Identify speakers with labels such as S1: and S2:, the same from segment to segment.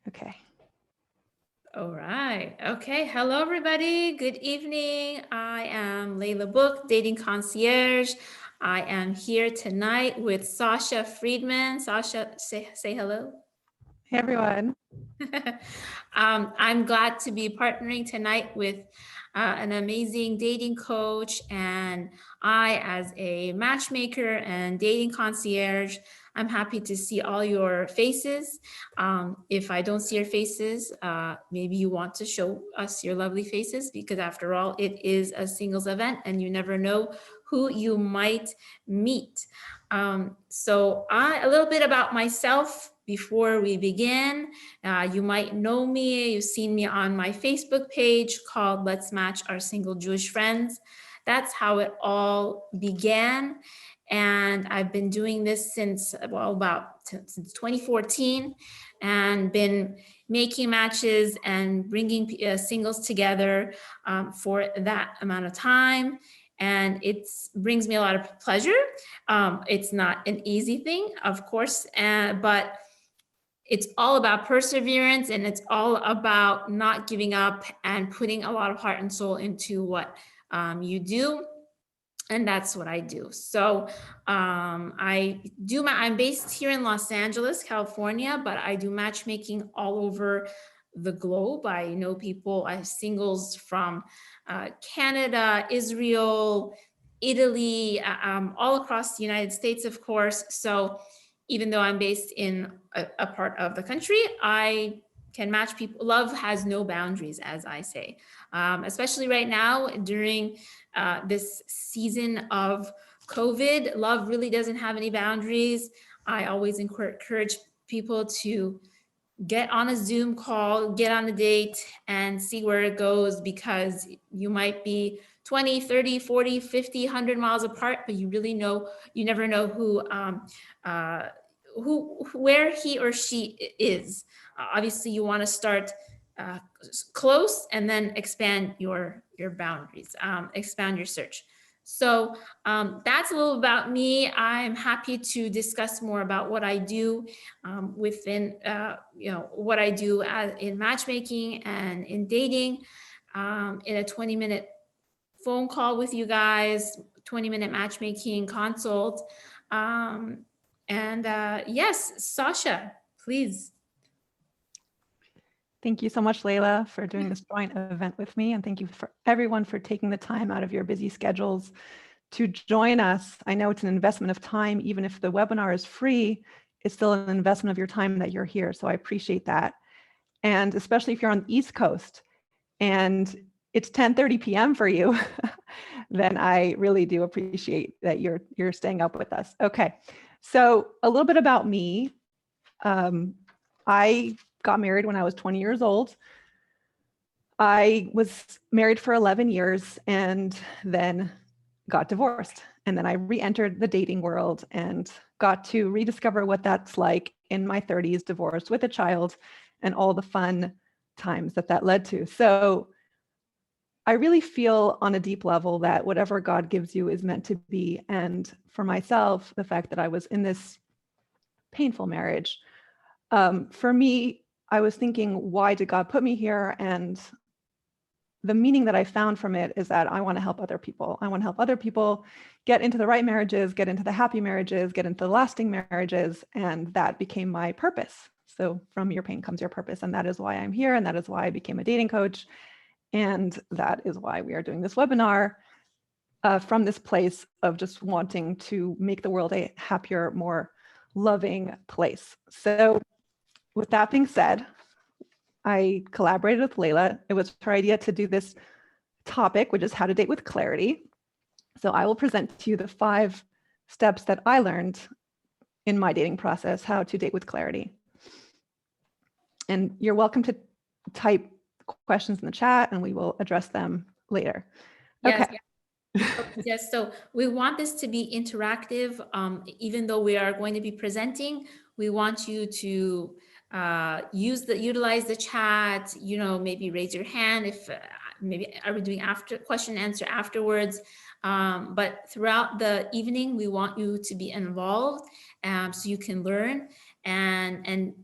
S1: Okay.
S2: All right. Okay. Hello, everybody. Good evening. I am Layla Book, dating concierge. I am here tonight with Sasha Friedman. Sasha, say hello.
S1: Hey, everyone.
S2: I'm glad to be partnering tonight with an amazing dating coach, and I, as a matchmaker and dating concierge, I'm happy to see all your faces. If I don't see your faces, maybe you want to show us your lovely faces, because after all, it is a singles event and you never know who you might meet. A little bit about myself before we begin. You might know me, you've seen me on my Facebook page called Let's Match Our Single Jewish Friends. That's how it all began. And I've been doing this since, since 2014, and been making matches and bringing singles together for that amount of time. And it brings me a lot of pleasure. It's not an easy thing, of course, but it's all about perseverance, and it's all about not giving up and putting a lot of heart and soul into what you do. And that's what I do. So I'm based here in Los Angeles, California, but I do matchmaking all over the globe. I know people, I have singles from Canada, Israel, Italy, all across the United States, of course. So even though I'm based in a part of the country, I can match people. Love has no boundaries, as I say, especially right now during this season of COVID. Love really doesn't have any boundaries. I always encourage people to get on a Zoom call, get on a date, and see where it goes, because you might be 20, 30, 40, 50, 100 miles apart, but you never know uh, where he or she is. Obviously, you want to start uh, close and then expand your boundaries, expand your search. So that's a little about me. I'm happy to discuss more about what I do within what I do in matchmaking and in dating, in a 20-minute phone call with you guys, 20-minute matchmaking consult. um, and yes, Sasha, please.
S1: Thank you so much, Layla, for doing this joint event with me. And thank you for everyone for taking the time out of your busy schedules to join us. I know it's an investment of time. Even if the webinar is free, it's still an investment of your time that you're here. So I appreciate that. And especially if you're on the East Coast and it's 10:30 p.m. for you, then I really do appreciate that you're staying up with us. Okay, so a little bit about me. I got married when I was 20 years old. I was married for 11 years and then got divorced. And then I re-entered the dating world and got to rediscover what that's like in my 30s, divorced with a child, and all the fun times that led to. So I really feel on a deep level that whatever God gives you is meant to be. And for myself, the fact that I was in this painful marriage, for me, I was thinking, why did God put me here? And the meaning that I found from it is that I want to help other people. I want to help other people get into the right marriages, get into the happy marriages, get into the lasting marriages. And that became my purpose. So from your pain comes your purpose. And that is why I'm here. And that is why I became a dating coach. And that is why we are doing this webinar, from this place of just wanting to make the world a happier, more loving place. So with that being said, I collaborated with Layla. It was her idea to do this topic, which is how to date with clarity. So I will present to you the 5 steps that I learned in my dating process, how to date with clarity. And you're welcome to type questions in the chat and we will address them later.
S2: Yes.
S1: Okay.
S2: Yes, so we want this to be interactive. Even though we are going to be presenting, we want you to utilize the chat. Maybe raise your hand if maybe are we doing after question and answer afterwards. But throughout the evening, we want you to be involved, so you can learn. and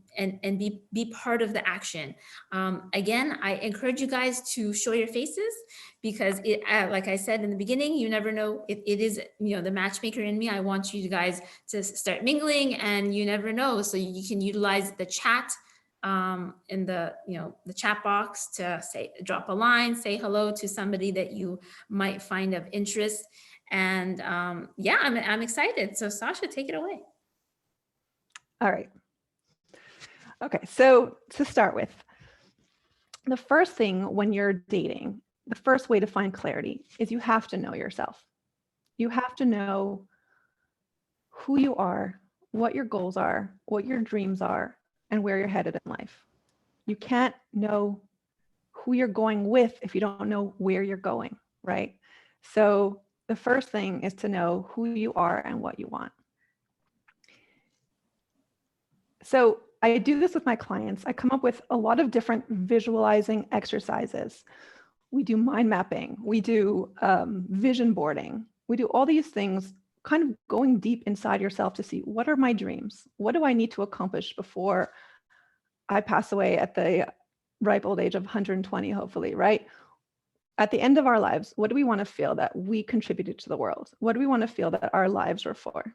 S2: be part of the action. Again, I encourage you guys to show your faces, because it, like I said in the beginning, you never know. It is, the matchmaker in me. I want you guys to start mingling, and you never know. So you can utilize the chat in the chat box to drop a line, say hello to somebody that you might find of interest. And yeah, I'm excited. So Sasha, take it away.
S1: All right. Okay, so to start with, the first thing when you're dating, the first way to find clarity is you have to know yourself. You have to know who you are, what your goals are, what your dreams are, and where you're headed in life. You can't know who you're going with if you don't know where you're going, right? So the first thing is to know who you are and what you want. So I do this with my clients. I come up with a lot of different visualizing exercises. We do mind mapping, we do vision boarding, we do all these things, kind of going deep inside yourself to see, what are my dreams? What do I need to accomplish before I pass away at the ripe old age of 120, hopefully, right? At the end of our lives, what do we want to feel that we contributed to the world? What do we want to feel that our lives were for?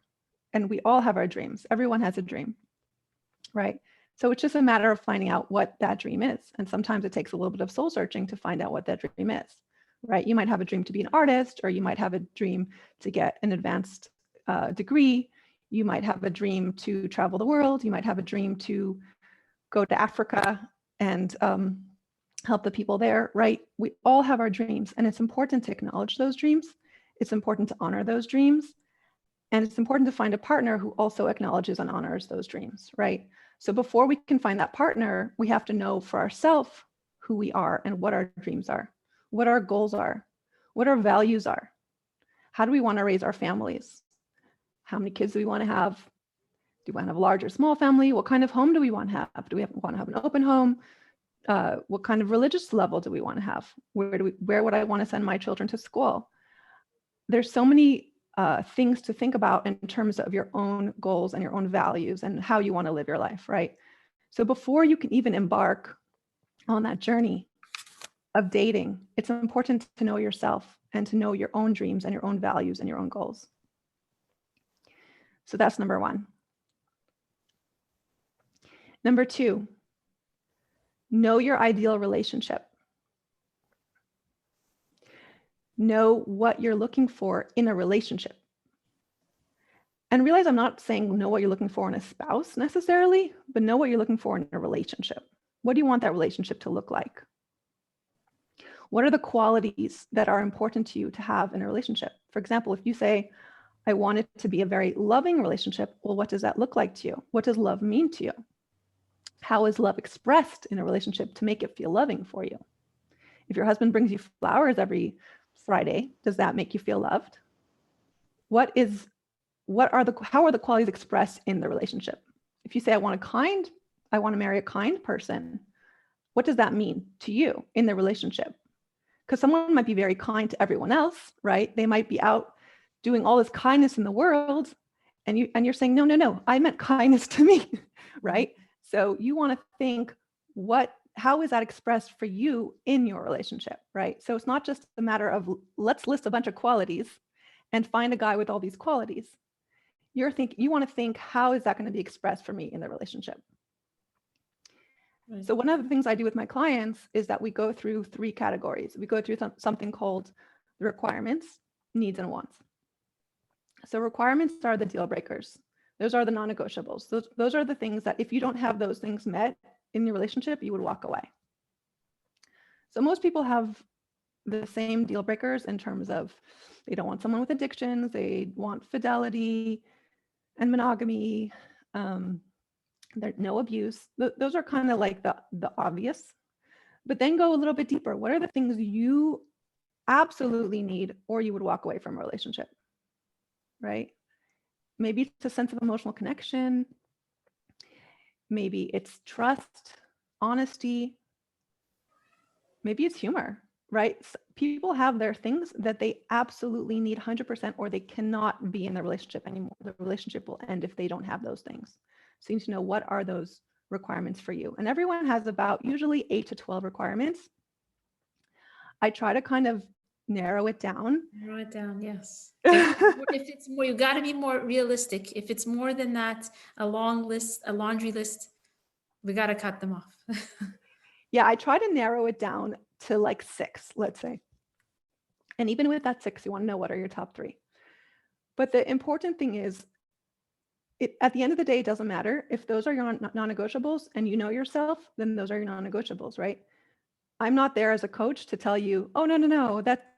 S1: And we all have our dreams. Everyone has a dream, right? So it's just a matter of finding out what that dream is. And sometimes it takes a little bit of soul searching to find out what that dream is, right? You might have a dream to be an artist, or you might have a dream to get an advanced degree. You might have a dream to travel the world. You might have a dream to go to Africa and help the people there, right? We all have our dreams, and it's important to acknowledge those dreams. It's important to honor those dreams. And it's important to find a partner who also acknowledges and honors those dreams, right? So before we can find that partner, we have to know for ourselves who we are and what our dreams are, what our goals are, what our values are. How do we want to raise our families? How many kids do we want to have? Do we want to have a large or small family? What kind of home do we want to have? Do we want to have an open home? What kind of religious level do we want to have? Where would I want to send my children to school? There's so many things to think about in terms of your own goals and your own values and how you want to live your life, right? So before you can even embark on that journey of dating, it's important to know yourself and to know your own dreams and your own values and your own goals. So that's number one. Number two, know your ideal relationship. Know what you're looking for in a relationship. And realize I'm not saying know what you're looking for in a spouse necessarily, but know what you're looking for in a relationship. What do you want that relationship to look like? What are the qualities that are important to you to have in a relationship? For example, if you say, I want it to be a very loving relationship, well, what does that look like to you? What does love mean to you? How is love expressed in a relationship to make it feel loving for you? If your husband brings you flowers every Friday, does that make you feel loved? How are the qualities expressed in the relationship? If you say, I want to marry a kind person, what does that mean to you in the relationship? Because someone might be very kind to everyone else, right? They might be out doing all this kindness in the world, and you're saying, no, I meant kindness to me, right? So you want to think, how is that expressed for you in your relationship, right? So it's not just a matter of let's list a bunch of qualities and find a guy with all these qualities. You want to think, how is that going to be expressed for me in the relationship? Right. So one of the things I do with my clients is that we go through 3 categories. We go through something called the requirements, needs, and wants. So requirements are the deal breakers. Those are the non-negotiables. Those are the things that if you don't have those things met in your relationship, you would walk away. So most people have the same deal breakers in terms of they don't want someone with addictions, they want fidelity and monogamy, there's no abuse. Those are kind of like the obvious, but then go a little bit deeper. What are the things you absolutely need or you would walk away from a relationship, right? Maybe it's a sense of emotional connection. Maybe it's trust, honesty. Maybe it's humor, right? People have their things that they absolutely need 100% or they cannot be in the relationship anymore. The relationship will end if they don't have those things. So you need to know what are those requirements for you. And everyone has about usually 8 to 12 requirements. I try to kind of narrow it down.
S2: Narrow it down, yes. If it's more, you got to be more realistic. If it's more than that, a long list, a laundry list, we got to cut them off.
S1: Yeah, I try to narrow it down to like 6, let's say. And even with that 6, you want to know what are your top 3. But the important thing is, at the end of the day, it doesn't matter. If those are your non-negotiables and you know yourself, then those are your non-negotiables, right? I'm not there as a coach to tell you, oh, no, that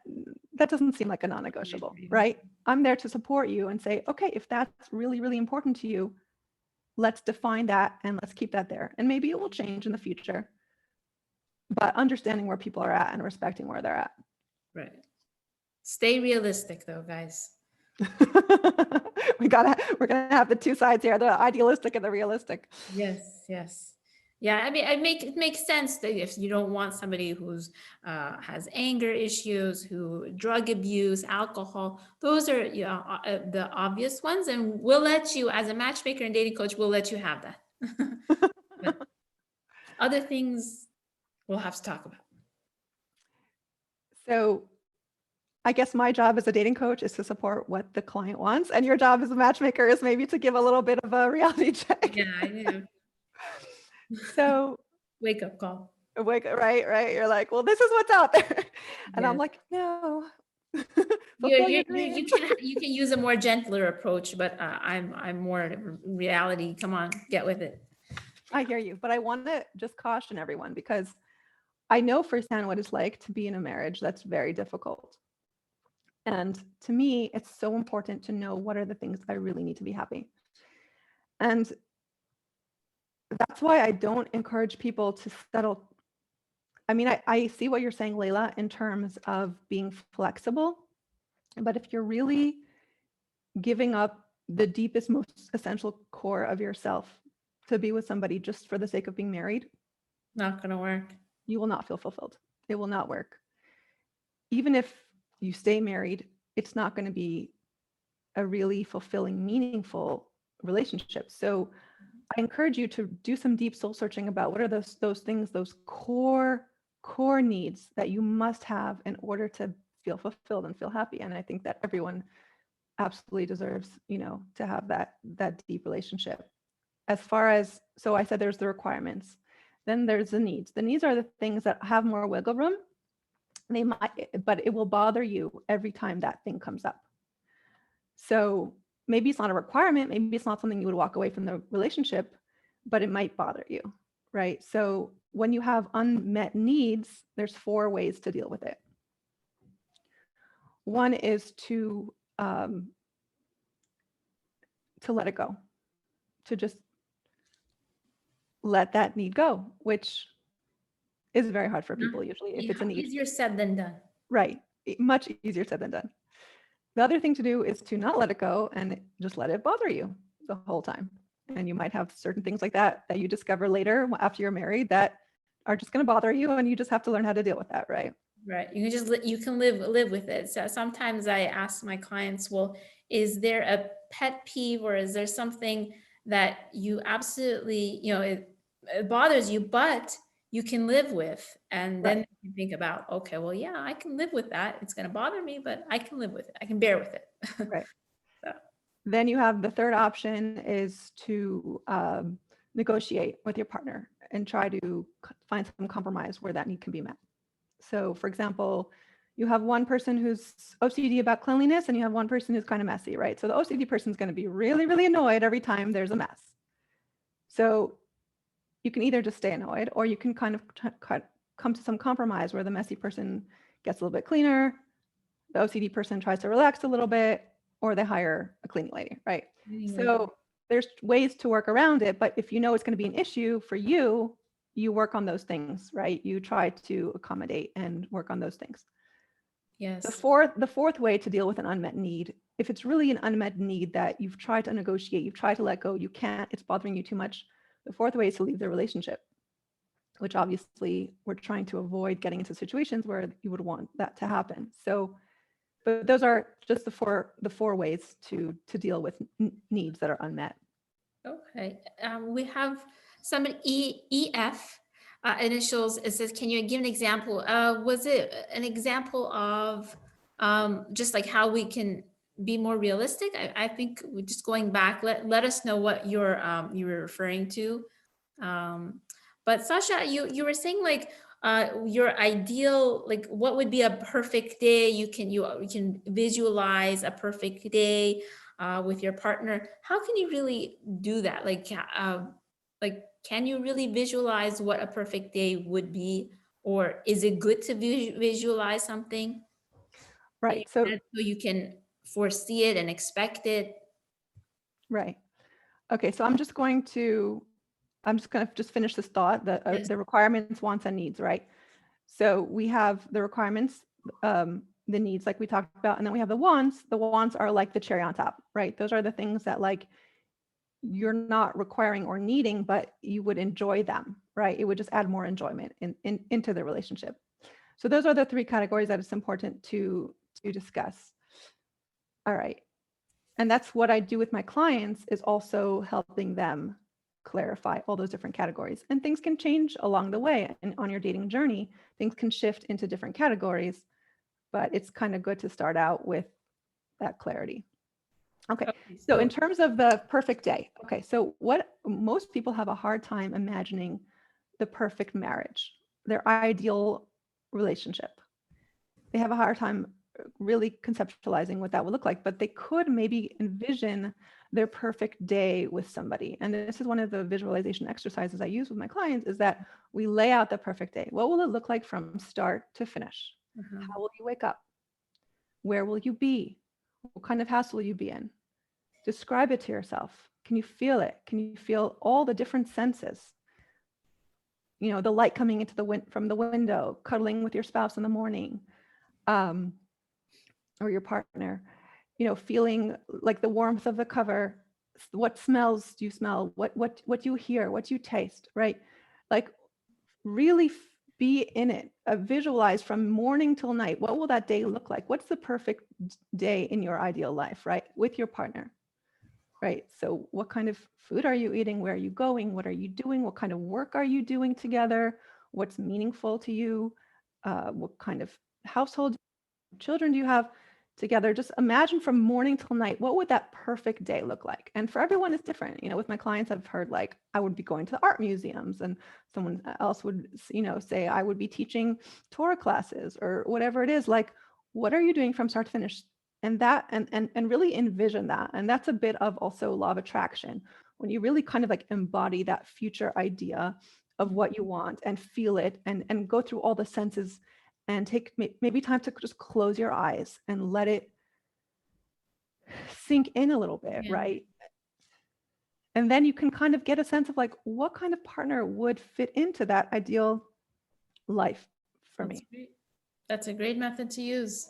S1: doesn't seem like a non-negotiable, right? I'm there to support you and say, okay, if that's really, really important to you, let's define that and let's keep that there. And maybe it will change in the future, but understanding where people are at and respecting where they're at.
S2: Right. Stay realistic though, guys.
S1: We're gonna have the 2 sides here, the idealistic and the realistic.
S2: Yes, yes. Yeah, I mean, it makes sense that if you don't want somebody who's has anger issues, who drug abuse, alcohol, those are the obvious ones, and we'll let you, as a matchmaker and dating coach, we'll let you have that. But other things we'll have to talk about.
S1: So I guess my job as a dating coach is to support what the client wants, and your job as a matchmaker is maybe to give a little bit of a reality check.
S2: Yeah, I know.
S1: So
S2: Wake up call.
S1: Right. You're like, well, this is what's out there. And I'm
S2: Yes.
S1: like, no.
S2: You can use a more gentler approach, but I'm more reality. Come on, get with it.
S1: I hear you, but I want to just caution everyone because I know firsthand what it's like to be in a marriage that's very difficult. And to me, it's so important to know what are the things I really need to be happy. And that's why I don't encourage people to settle. I mean, I see what you're saying, Layla, in terms of being flexible. But if you're really giving up the deepest, most essential core of yourself to be with somebody just for the sake of being married,
S2: Not gonna work.
S1: you will not feel fulfilled. It will not work. Even if you stay married, it's not going to be a really fulfilling, meaningful relationship. So I encourage you to do some deep soul searching about what are those things, those core needs that you must have in order to feel fulfilled and feel happy. And I think that everyone absolutely deserves, to have that deep relationship. As far as, so I said there's the requirements, then there's the needs. The needs are the things that have more wiggle room. They might, but it will bother you every time that thing comes up. So maybe it's not a requirement, maybe it's not something you would walk away from the relationship, but it might bother you, right? So when you have unmet needs, there's 4 ways to deal with it. One is to let it go, to just let that need go, which is very hard for people usually if it's a need.
S2: Easier said than done.
S1: Right. Much easier said than done. The other thing to do is to not let it go and just let it bother you the whole time. And you might have certain things like that you discover later after you're married that are just going to bother you, and you just have to learn how to deal with that, right?
S2: Right. You can just you can live with it. So sometimes I ask my clients, well, is there a pet peeve, or is there something that you absolutely, it bothers you, but you can live with? And then you think about, okay, well, yeah, I can live with that. It's going to bother me, but I can live with it. I can bear with it.
S1: Right.
S2: So.
S1: Then you have the third option is to negotiate with your partner and try to find some compromise where that need can be met. So for example, you have one person who's OCD about cleanliness and you have one person who's kind of messy, right? So the OCD person is going to be really, really annoyed every time there's a mess. So you can either just stay annoyed, or you can kind of come to some compromise where the messy person gets a little bit cleaner, the OCD person tries to relax a little bit, or they hire a cleaning lady, right? So there's ways to work around it, but if you know it's going to be an issue for you, you work on those things, right? You try to accommodate and work on those things.
S2: Yes.
S1: The fourth way to deal with an unmet need, if it's really an unmet need that you've tried to negotiate, you've tried to let go, you can't, it's bothering you too much. The fourth way is to leave the relationship, which obviously we're trying to avoid getting into situations where you would want that to happen. So, but those are just the four ways to deal with needs that are unmet.
S2: Okay. We have some EF initials. It says, can you give an example? Was it an example of just like how we can be more realistic? I think we're just going back, let us know what you were referring to. Um, but Sasha, you were saying like your ideal, like what would be a perfect day? You can visualize a perfect day with your partner. How can you really do that? Like can you really visualize what a perfect day would be, or is it good to visualize something in
S1: Right.
S2: your head so you can foresee it and expect it?
S1: Right. Okay. So I'm just going to just finish this thought,
S2: Yes.
S1: the requirements, wants, and needs, right? So we have the requirements, the needs, like we talked about, and then we have the wants. The wants are like the cherry on top, right? Those are the things that like you're not requiring or needing, but you would enjoy them, right? It would just add more enjoyment into the relationship. So those are the three categories that it's important to discuss. All right. And that's what I do with my clients, is also helping them clarify all those different categories. And things can change along the way. And on your dating journey, things can shift into different categories, but it's kind of good to start out with that clarity. Okay.
S2: Okay,
S1: So in
S2: so
S1: terms of the perfect day, okay, so what most people have a hard time imagining the perfect marriage, their ideal relationship. They have a hard time really conceptualizing what that would look like, but they could maybe envision their perfect day with somebody. And this is one of the visualization exercises I use with my clients, is that we lay out the perfect day. What will it look like from start to finish?
S2: uh-huh.
S1: How will you wake up? Where will you be? What kind of house will you be in? Describe it to yourself. Can you feel it? Can you feel all the different senses? You know, the light coming into from the window, cuddling with your spouse in the morning, um, or your partner. You know, feeling like the warmth of the cover. What smells do you smell? What do you hear? What do you taste? Right? Like really be in it. Visualize from morning till night. What will that day look like? What's the perfect day in your ideal life? Right? With your partner. Right. So what kind of food are you eating? Where are you going? What are you doing? What kind of work are you doing together? What's meaningful to you? What kind of household children do you have together? Just imagine from morning till night, what would that perfect day look like? And for everyone, it's different. You know, with my clients, I've heard like, I would be going to the art museums, and someone else would, you know, say, I would be teaching Torah classes or whatever it is. Like, what are you doing from start to finish? And that, and really envision that. And that's a bit of also law of attraction, when you really kind of like embody that future idea of what you want and feel it, and go through all the senses, and take maybe time to just close your eyes and let it sink in a little bit,
S2: Yeah,
S1: right? And then you can kind of get a sense of like, what kind of partner would fit into that ideal life for
S2: that's
S1: me.
S2: great. That's a great method to use.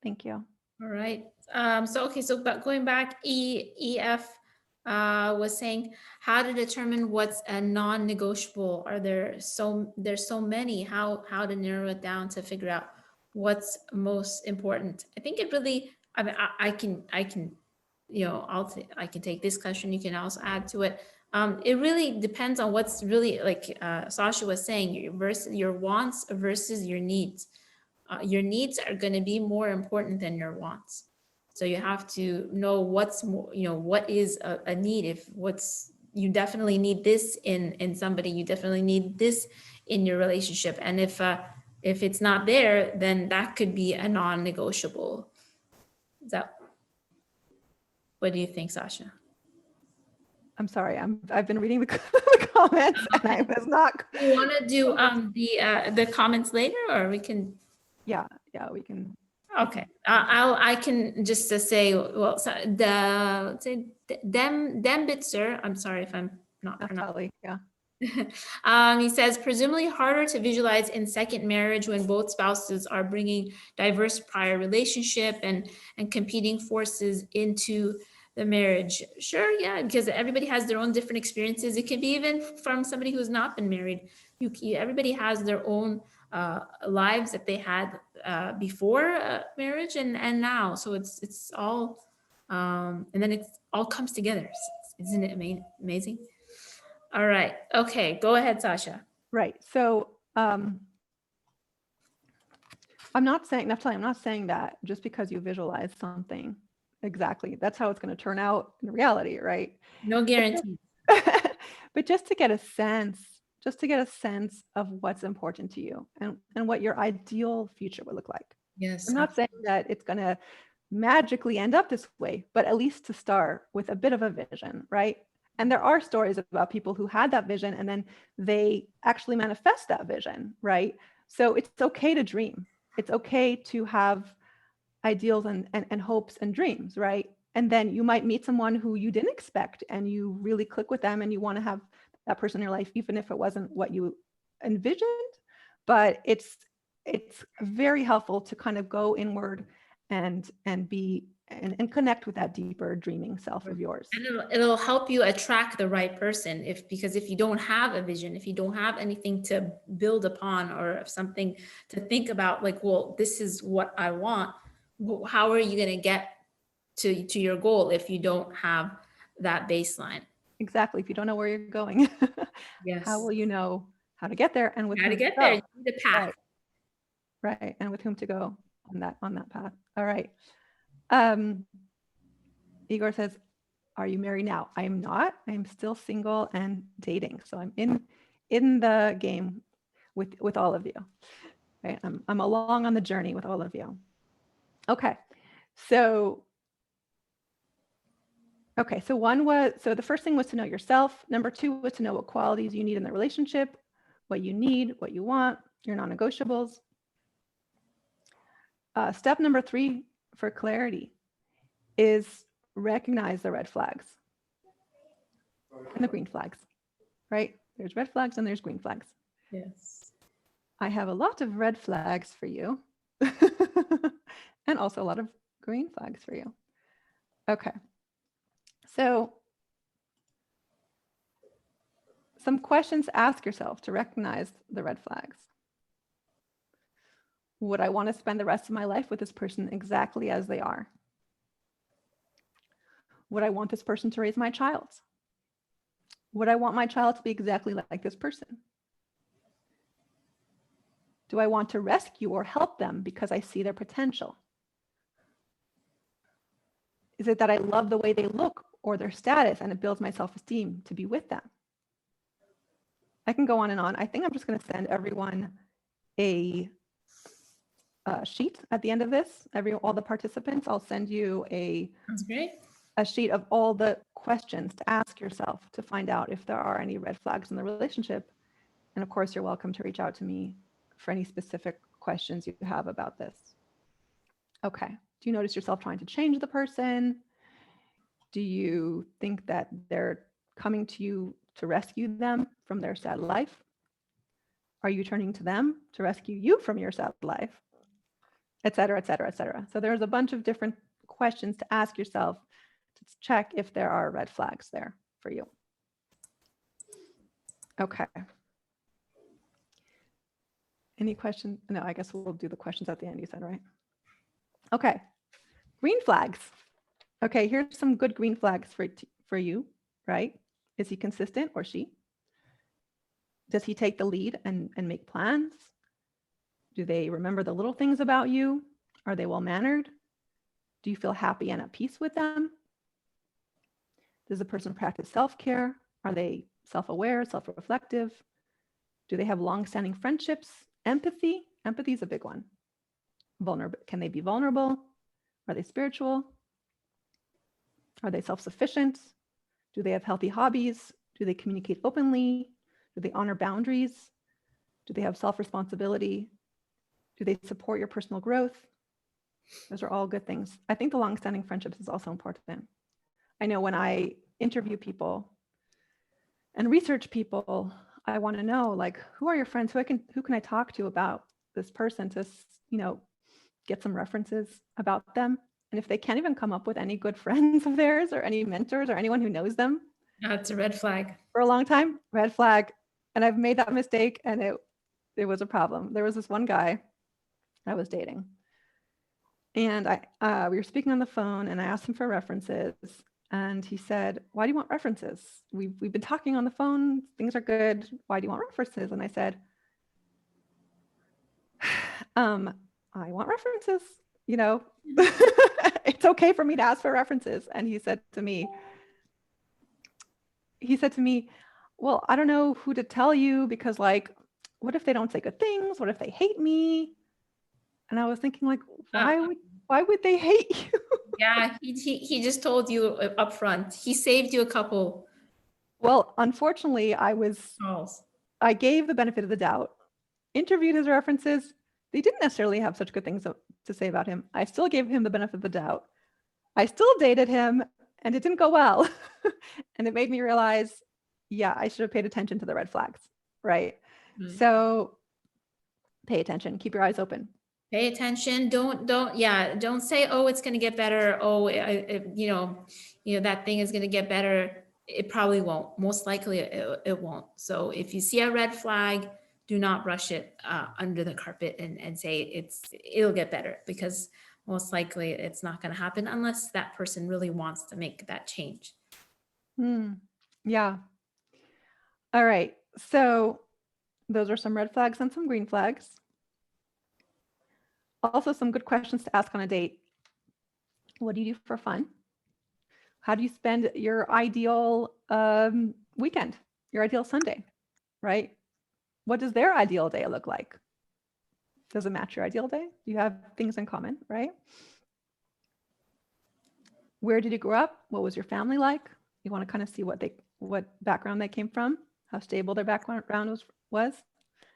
S1: Thank you.
S2: All right. So okay, so but going back, EF was saying how to determine what's a non-negotiable. There's so many. How to narrow it down to figure out what's most important. I think it really. I mean, I can, you know, I can take this question. You can also add to it. It really depends on what's really like Sasha was saying. Your wants versus your needs. Your needs are going to be more important than your wants. So you have to know what's more, you know, what is a need. If what's, you definitely need this in somebody, you definitely need this in your relationship. And if it's not there, then that could be a non-negotiable. Is that, what do you think, Sasha?
S1: I'm sorry. I've been reading the, the comments, and I was not.
S2: Do you want to do the comments later, or we can?
S1: Yeah, we can.
S2: Okay, I can just say, well, so say Dembitzer. I'm sorry if I'm not pronouncing.
S1: Definitely. Yeah.
S2: He says presumably harder to visualize in second marriage when both spouses are bringing diverse prior relationship and competing forces into the marriage. Sure, yeah, because everybody has their own different experiences. It can be even from somebody who's not been married. Everybody has their own lives that they had before marriage and now. So it's all and then it all comes together. Isn't it amazing? All right. Okay. Go ahead, Sasha.
S1: Right. So I'm not saying, Naftali, I'm not saying that just because you visualize something exactly, that's how it's going to turn out in reality, right?
S2: No guarantee.
S1: But just to get a sense, of what's important to you and what your ideal future would look like.
S2: Yes.
S1: I'm not saying that it's going to magically end up this way, but at least to start with a bit of a vision, right? And there are stories about people who had that vision and then they actually manifest that vision, right? So it's okay to dream. It's okay to have ideals and hopes and dreams, right? And then you might meet someone who you didn't expect and you really click with them and you want to have that person in your life, even if it wasn't what you envisioned. But it's very helpful to kind of go inward and connect with that deeper dreaming self of yours.
S2: And it'll help you attract the right person because if you don't have a vision, if you don't have anything to build upon or something to think about, like, well, this is what I want, how are you going to get to your goal if you don't have that baseline?
S1: Exactly. If you don't know where you're going,
S2: Yes.
S1: how will you know how to get there and with
S2: How to
S1: whom
S2: get
S1: go?
S2: there? You need a path.
S1: Right. And with whom to go on that path. All right. Igor says, are you married now? I am not. I'm still single and dating. So I'm in the game with all of you. Right. I'm along on the journey with all of you. Okay. So the first thing was to know yourself. Number 2 was to know what qualities you need in the relationship, what you need, what you want, your non-negotiables. Step number 3 for clarity is recognize the red flags and the green flags, right? There's red flags and there's green flags.
S2: Yes.
S1: I have a lot of red flags for you and also a lot of green flags for you. Okay. So some questions to ask yourself to recognize the red flags. Would I want to spend the rest of my life with this person exactly as they are? Would I want this person to raise my child? Would I want my child to be exactly like this person? Do I want to rescue or help them because I see their potential? Is it that I love the way they look or their status and it builds my self-esteem to be with them? I can go on and on. I think I'm just going to send everyone a sheet at the end of this. All the participants, I'll send you
S2: That's great.
S1: a sheet of all the questions to ask yourself to find out if there are any red flags in the relationship. And of course, you're welcome to reach out to me for any specific questions you have about this. Okay. Do you notice yourself trying to change the person? Do you think that they're coming to you to rescue them from their sad life? Are you turning to them to rescue you from your sad life? Et cetera, et cetera, et cetera. So there's a bunch of different questions to ask yourself to check if there are red flags there for you. Okay. Any questions? No, I guess we'll do the questions at the end, you said, right? Okay. Green flags. Okay, here's some good green flags for you, right? Is he consistent or she? Does he take the lead and make plans? Do they remember the little things about you? Are they well-mannered? Do you feel happy and at peace with them? Does the person practice self-care? Are they self-aware, self-reflective? Do they have long-standing friendships? Empathy. Empathy is a big one. Vulnerable. Can they be vulnerable? Are they spiritual? Are they self-sufficient? Do they have healthy hobbies? Do they communicate openly? Do they honor boundaries? Do they have self-responsibility? Do they support your personal growth? Those are all good things. I think the long-standing friendships is also important. I know when I interview people and research people, I want to know, like, who are your friends? Who can I talk to about this person to, get some references about them? And if they can't even come up with any good friends of theirs or any mentors or anyone who knows them,
S2: That's a red flag.
S1: For a long time, red flag. And I've made that mistake and it was a problem. There was this one guy I was dating. And we were speaking on the phone and I asked him for references And he said, "Why do you want references? We've been talking on the phone. Things are good. Why do you want references?" And I said, I want references, you know, it's okay for me to ask for references. And he said to me, "Well, I don't know who to tell you because like, what if they don't say good things? What if they hate me?" And I was thinking like,
S2: Uh,
S1: why would they hate you?
S2: yeah, he just told you up front. He saved you a couple
S1: Well, unfortunately,
S2: calls.
S1: I gave the benefit of the doubt, interviewed his references. They didn't necessarily have such good things to say about him. I still gave him the benefit of the doubt. I still dated him and it didn't go well. And it made me realize, yeah, I should have paid attention to the red flags, right?
S2: Right.
S1: So pay attention, keep your eyes open.
S2: Pay attention. Don't say, oh, it's going to get better. Oh, that thing is going to get better. It probably won't. Most likely it won't. So if you see a red flag, do not brush it under the carpet and say it'll get better, because most likely it's not going to happen unless that person really wants to make that change.
S1: Yeah. All right. So those are some red flags and some green flags. Also, some good questions to ask on a date. What do you do for fun? How do you spend your ideal weekend, your ideal Sunday, right? What does their ideal day look like? Does it match your ideal day? Do you have things in common, right? Where did you grow up? What was your family like? You want to kind of see what background they came from, how stable their background was.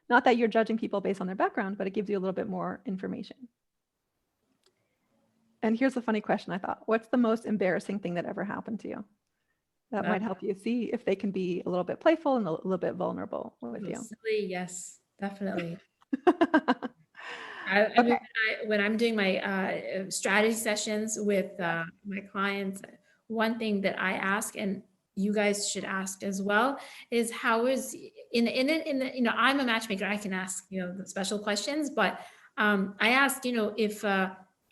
S1: Not that you're judging people based on their background, but it gives you a little bit more information. And here's a funny question I thought. What's the most embarrassing thing that ever happened to you? That might help you see if they can be a little bit playful and a little bit vulnerable with you.
S2: Silly, yes, definitely.
S1: Okay.
S2: When I'm doing my strategy sessions with my clients, one thing that I ask, and you guys should ask as well, is how is in the I'm a matchmaker. I can ask the special questions, but I ask if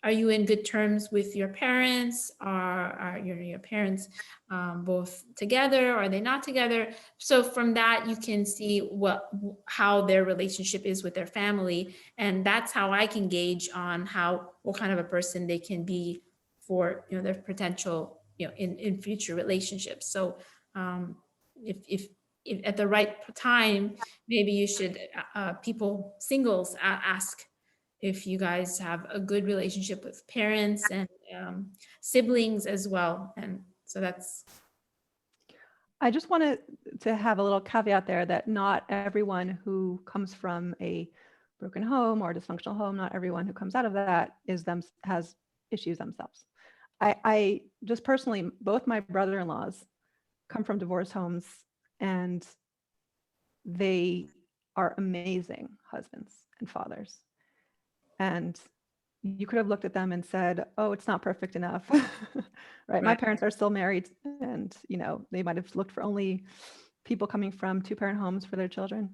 S2: are you in good terms with your parents? Are your parents both together? Are they not together? So from that, you can see how their relationship is with their family, and that's how I can gauge on what kind of a person they can be for their potential in future relationships. So if at the right time, maybe you should singles ask if you guys have a good relationship with parents and siblings as well. And so that's.
S1: I just wanted to have a little caveat there that not everyone who comes from a broken home or dysfunctional home, not everyone who comes out of that has issues themselves. I just personally, both my brother-in-laws come from divorced homes, and they are amazing husbands and fathers. And you could have looked at them and said, "Oh, it's not perfect enough." Right? My parents are still married, and they might have looked for only people coming from two-parent homes for their children.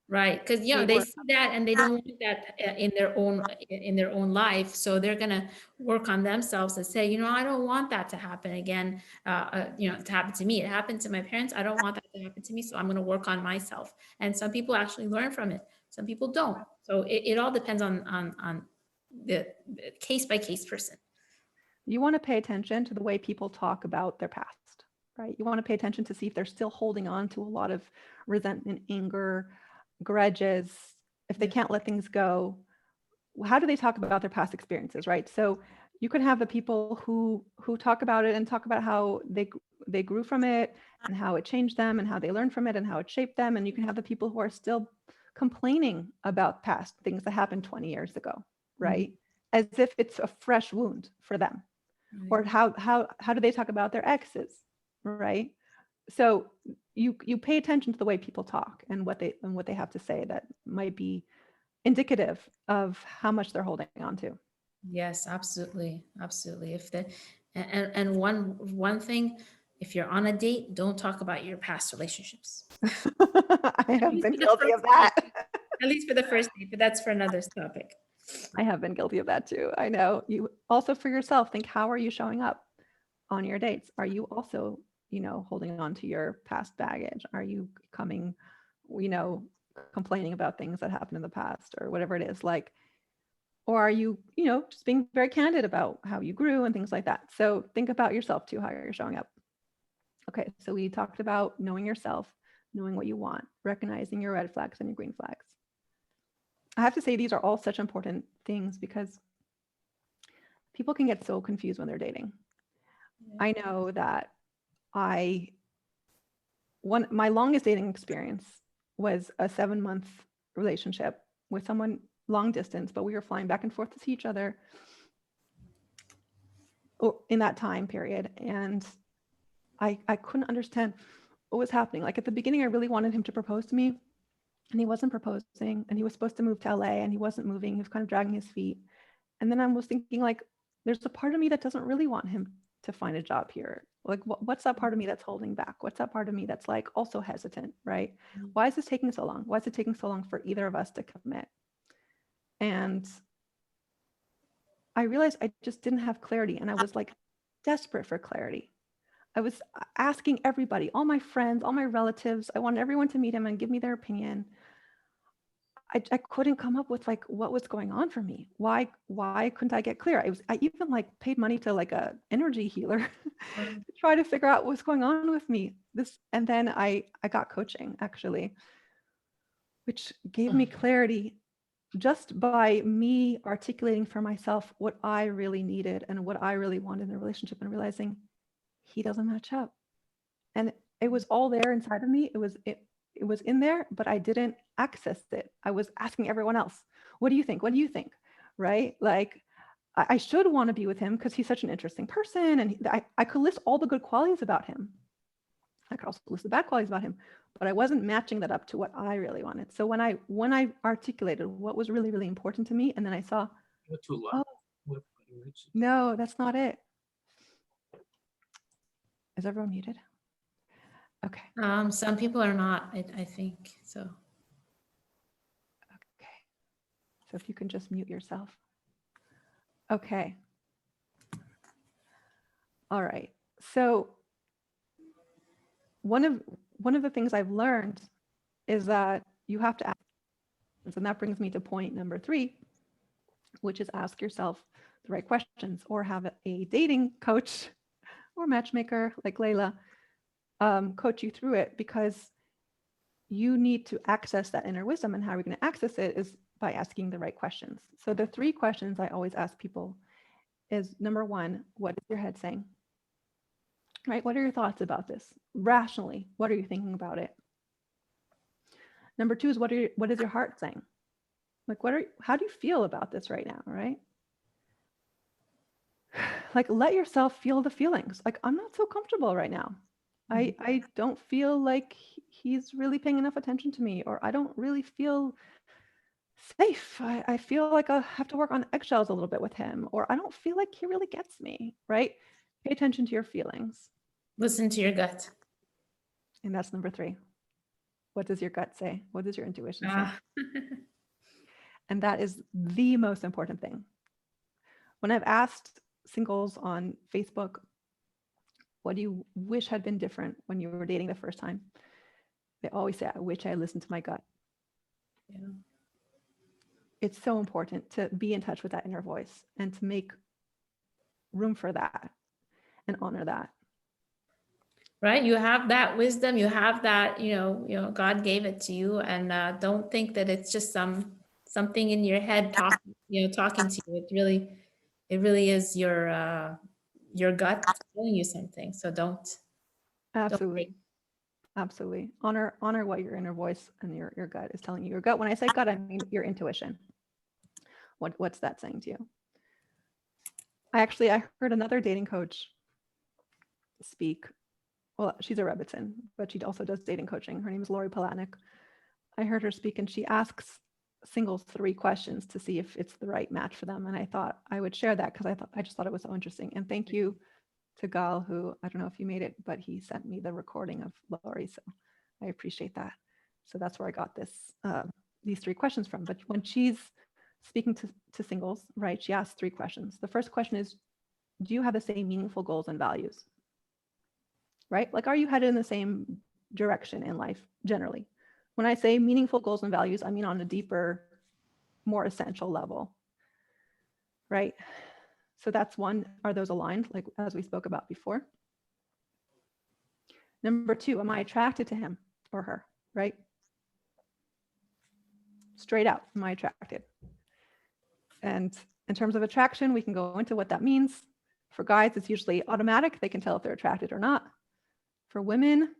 S2: Right, because they see that and they don't want that in their own life, so they're gonna work on themselves and say, I don't want that to happen again. To happen to me. It happened to my parents. I don't want that to happen to me, so I'm gonna work on myself. And some people actually learn from it. Some people don't. So it all depends on the case by case person.
S1: You want to pay attention to the way people talk about their past, right? You want to pay attention to see if they're still holding on to a lot of resentment, anger, grudges, if they can't let things go. How do they talk about their past experiences, right? So you could have the people who talk about it and talk about how they grew from it and how it changed them and how they learned from it and how it shaped them. And you can have the people who are still complaining about past things that happened 20 years ago, right? As if it's a fresh wound for them. Or how do they talk about their exes, right? So you pay attention to the way people talk and what they have to say that might be indicative of how much they're holding on to.
S2: Yes, absolutely. And one thing, if you're on a date, don't talk about your past relationships.
S1: I have been guilty of that.
S2: At least for the first date, but that's for another topic.
S1: I have been guilty of that too. I know. You also, for yourself, think, how are you showing up? on your dates? Are you also, holding on to your past baggage? Are you coming, complaining about things that happened in the past or whatever it is, like, or are you, just being very candid about how you grew and things like that? So think about yourself too, how you're showing up. Okay, so we talked about knowing yourself, knowing what you want, recognizing your red flags and your green flags. I have to say these are all such important things because people can get so confused when they're dating.
S2: Yeah.
S1: I know that my longest dating experience was a 7-month relationship with someone long distance, but we were flying back and forth to see each other in that time period. And I couldn't understand what was happening. Like at the beginning, I really wanted him to propose to me, and he wasn't proposing, and he was supposed to move to LA and he wasn't moving. He was kind of dragging his feet. And then I was thinking, like, there's a part of me that doesn't really want him to find a job here. Like, what's that part of me that's holding back? What's that part of me that's like also hesitant, right? Why is this taking so long? Why is it taking so long for either of us to commit? And I realized I just didn't have clarity, and I was like desperate for clarity. I was asking everybody, all my friends, all my relatives. I wanted everyone to meet him and give me their opinion. I couldn't come up with like what was going on for me. Why couldn't I get clear? I even like paid money to like a energy healer to try to figure out what's going on with me. And then I got coaching actually, which gave me clarity just by me articulating for myself what I really needed and what I really wanted in a relationship, and realizing he doesn't match up. And it was all there inside of me. It was in there, but I didn't access it. I was asking everyone else, what do you think? What do you think? Right? Like, I should want to be with him because he's such an interesting person. And I could list all the good qualities about him. I could also list the bad qualities about him, but I wasn't matching that up to what I really wanted. So when I articulated what was really, really important to me, and then I saw, oh, no, that's not it. Is everyone muted? Okay.
S2: Some people are not, I think so.
S1: Okay. So if you can just mute yourself. Okay. All right. So one of the things I've learned is that you have to ask, and that brings me to point number 3, which is ask yourself the right questions, or have a dating coach or matchmaker like Layla coach you through it, because you need to access that inner wisdom. And how we're going to access it is by asking the right questions. So the 3 questions I always ask people is, number 1, what is your head saying? Right? What are your thoughts about this? Rationally, what are you thinking about it? Number 2 is, what is your heart saying? Like, how do you feel about this right now, right? Like, let yourself feel the feelings. Like, I'm not so comfortable right now. I don't feel like he's really paying enough attention to me, or I don't really feel safe. I feel like I have to work on eggshells a little bit with him, or I don't feel like he really gets me, right? Pay attention to your feelings.
S2: Listen to your gut.
S1: And that's number 3. What does your gut say? What does your intuition say? And that is the most important thing. When I've asked singles on Facebook, what do you wish had been different when you were dating the first time? They always say, I wish I listened to my gut.
S2: Yeah.
S1: It's so important to be in touch with that inner voice and to make room for that and honor that.
S2: Right? You have that wisdom, you have that, God gave it to you, and don't think that it's just something in your head talking to you. It really is your gut telling you something. So don't.
S1: Absolutely. Absolutely. Honor what your inner voice and your gut is telling you. Your gut, when I say gut, I mean your intuition. What's that saying to you? I heard another dating coach speak. Well, she's a Rebbitzin, but she also does dating coaching. Her name is Lori Palatnik. I heard her speak, and she asks singles 3 questions to see if it's the right match for them. And I thought I would share that because I just thought it was so interesting. And thank you to Gal, who, I don't know if you made it, but he sent me the recording of Lori. So I appreciate that. So that's where I got these 3 questions from. But when she's speaking to singles, right, she asks 3 questions. The first question is, do you have the same meaningful goals and values? Right? Like, are you headed in the same direction in life generally? When I say meaningful goals and values, I mean on a deeper, more essential level, right? So that's one, are those aligned, like as we spoke about before? Number two, am I attracted to him or her, right? Straight out, am I attracted? And in terms of attraction, we can go into what that means. For guys, it's usually automatic. They can tell if they're attracted or not. For women,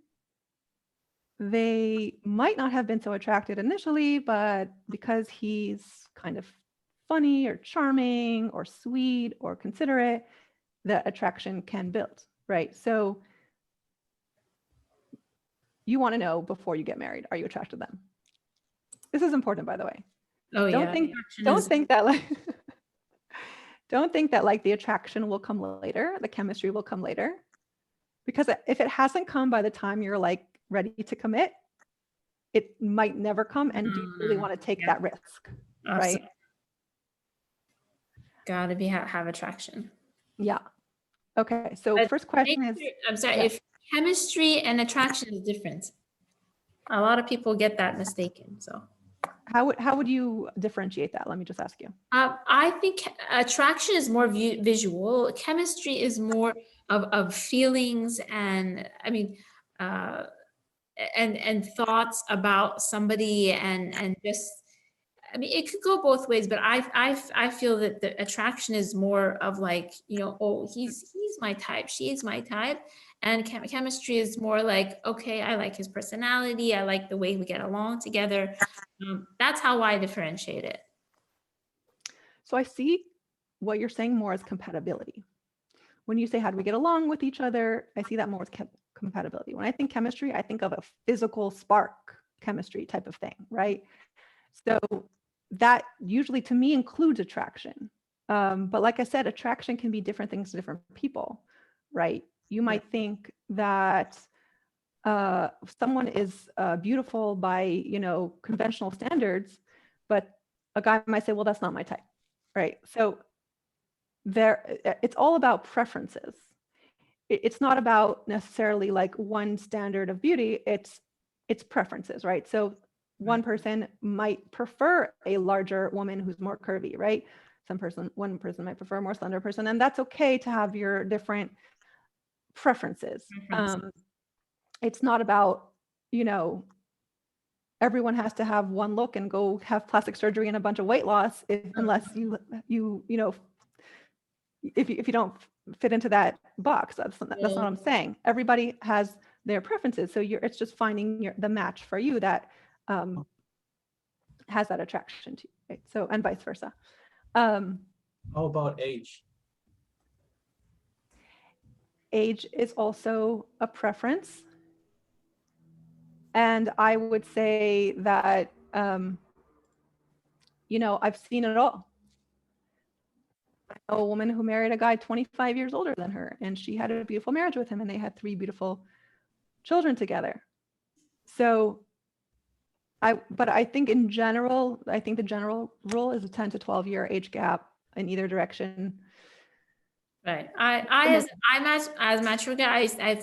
S1: they might not have been so attracted initially, but because he's kind of funny or charming or sweet or considerate, the attraction can build, right? So you want to know before you get married, are you attracted to them? This is important, by the way.
S2: Oh
S1: Don't
S2: yeah.
S1: think don't think that like the attraction will come later, the chemistry will come later. Because if it hasn't come by the time you're like ready to commit, it might never come. And do you really want to take that risk?
S2: Absolutely.
S1: Right?
S2: Gotta have attraction.
S1: Yeah. Okay. So first question is,
S2: I'm sorry, if chemistry and attraction is different. A lot of people get that mistaken. So
S1: how would you differentiate that? Let me just ask you.
S2: I think attraction is more visual. Chemistry is more of feelings and I mean, and thoughts about somebody and just. I mean, it could go both ways, but I feel that the attraction is more of like, you know, oh, he's my type, she's my type, and chemistry is more like, okay, I like his personality, I like the way we get along together. That's how I differentiate it.
S1: So I see what you're saying more as compatibility. When you say how do we get along with each other, I see that more as compatibility. When I think chemistry, I think of a physical spark chemistry type of thing, right? So that usually to me includes attraction. But like I said, attraction can be different things to different people, right? You might think that someone is beautiful by, you know, conventional standards, but a guy might say, well, that's not my type, right? So it's all about preferences. It's not about necessarily like one standard of beauty, it's preferences, right? So one person might prefer a larger woman who's more curvy, right? One person might prefer a more slender person, and that's okay to have your different preferences. It's not about, you know, everyone has to have one look and go have plastic surgery and a bunch of weight loss unless you know, if you don't fit into that box. That's not what I'm saying. Everybody has their preferences, so it's just finding the match for you that has that attraction to you, right? So, and vice versa.
S3: How about age?
S1: Age is also a preference. And I would say that, you know, I've seen it all. I know a woman who married a guy 25 years older than her, and she had a beautiful marriage with him, and they had 3 beautiful children together. So but I think in general, I think the general rule is a 10 to 12 year age gap in either direction.
S2: Right. As mature guys, I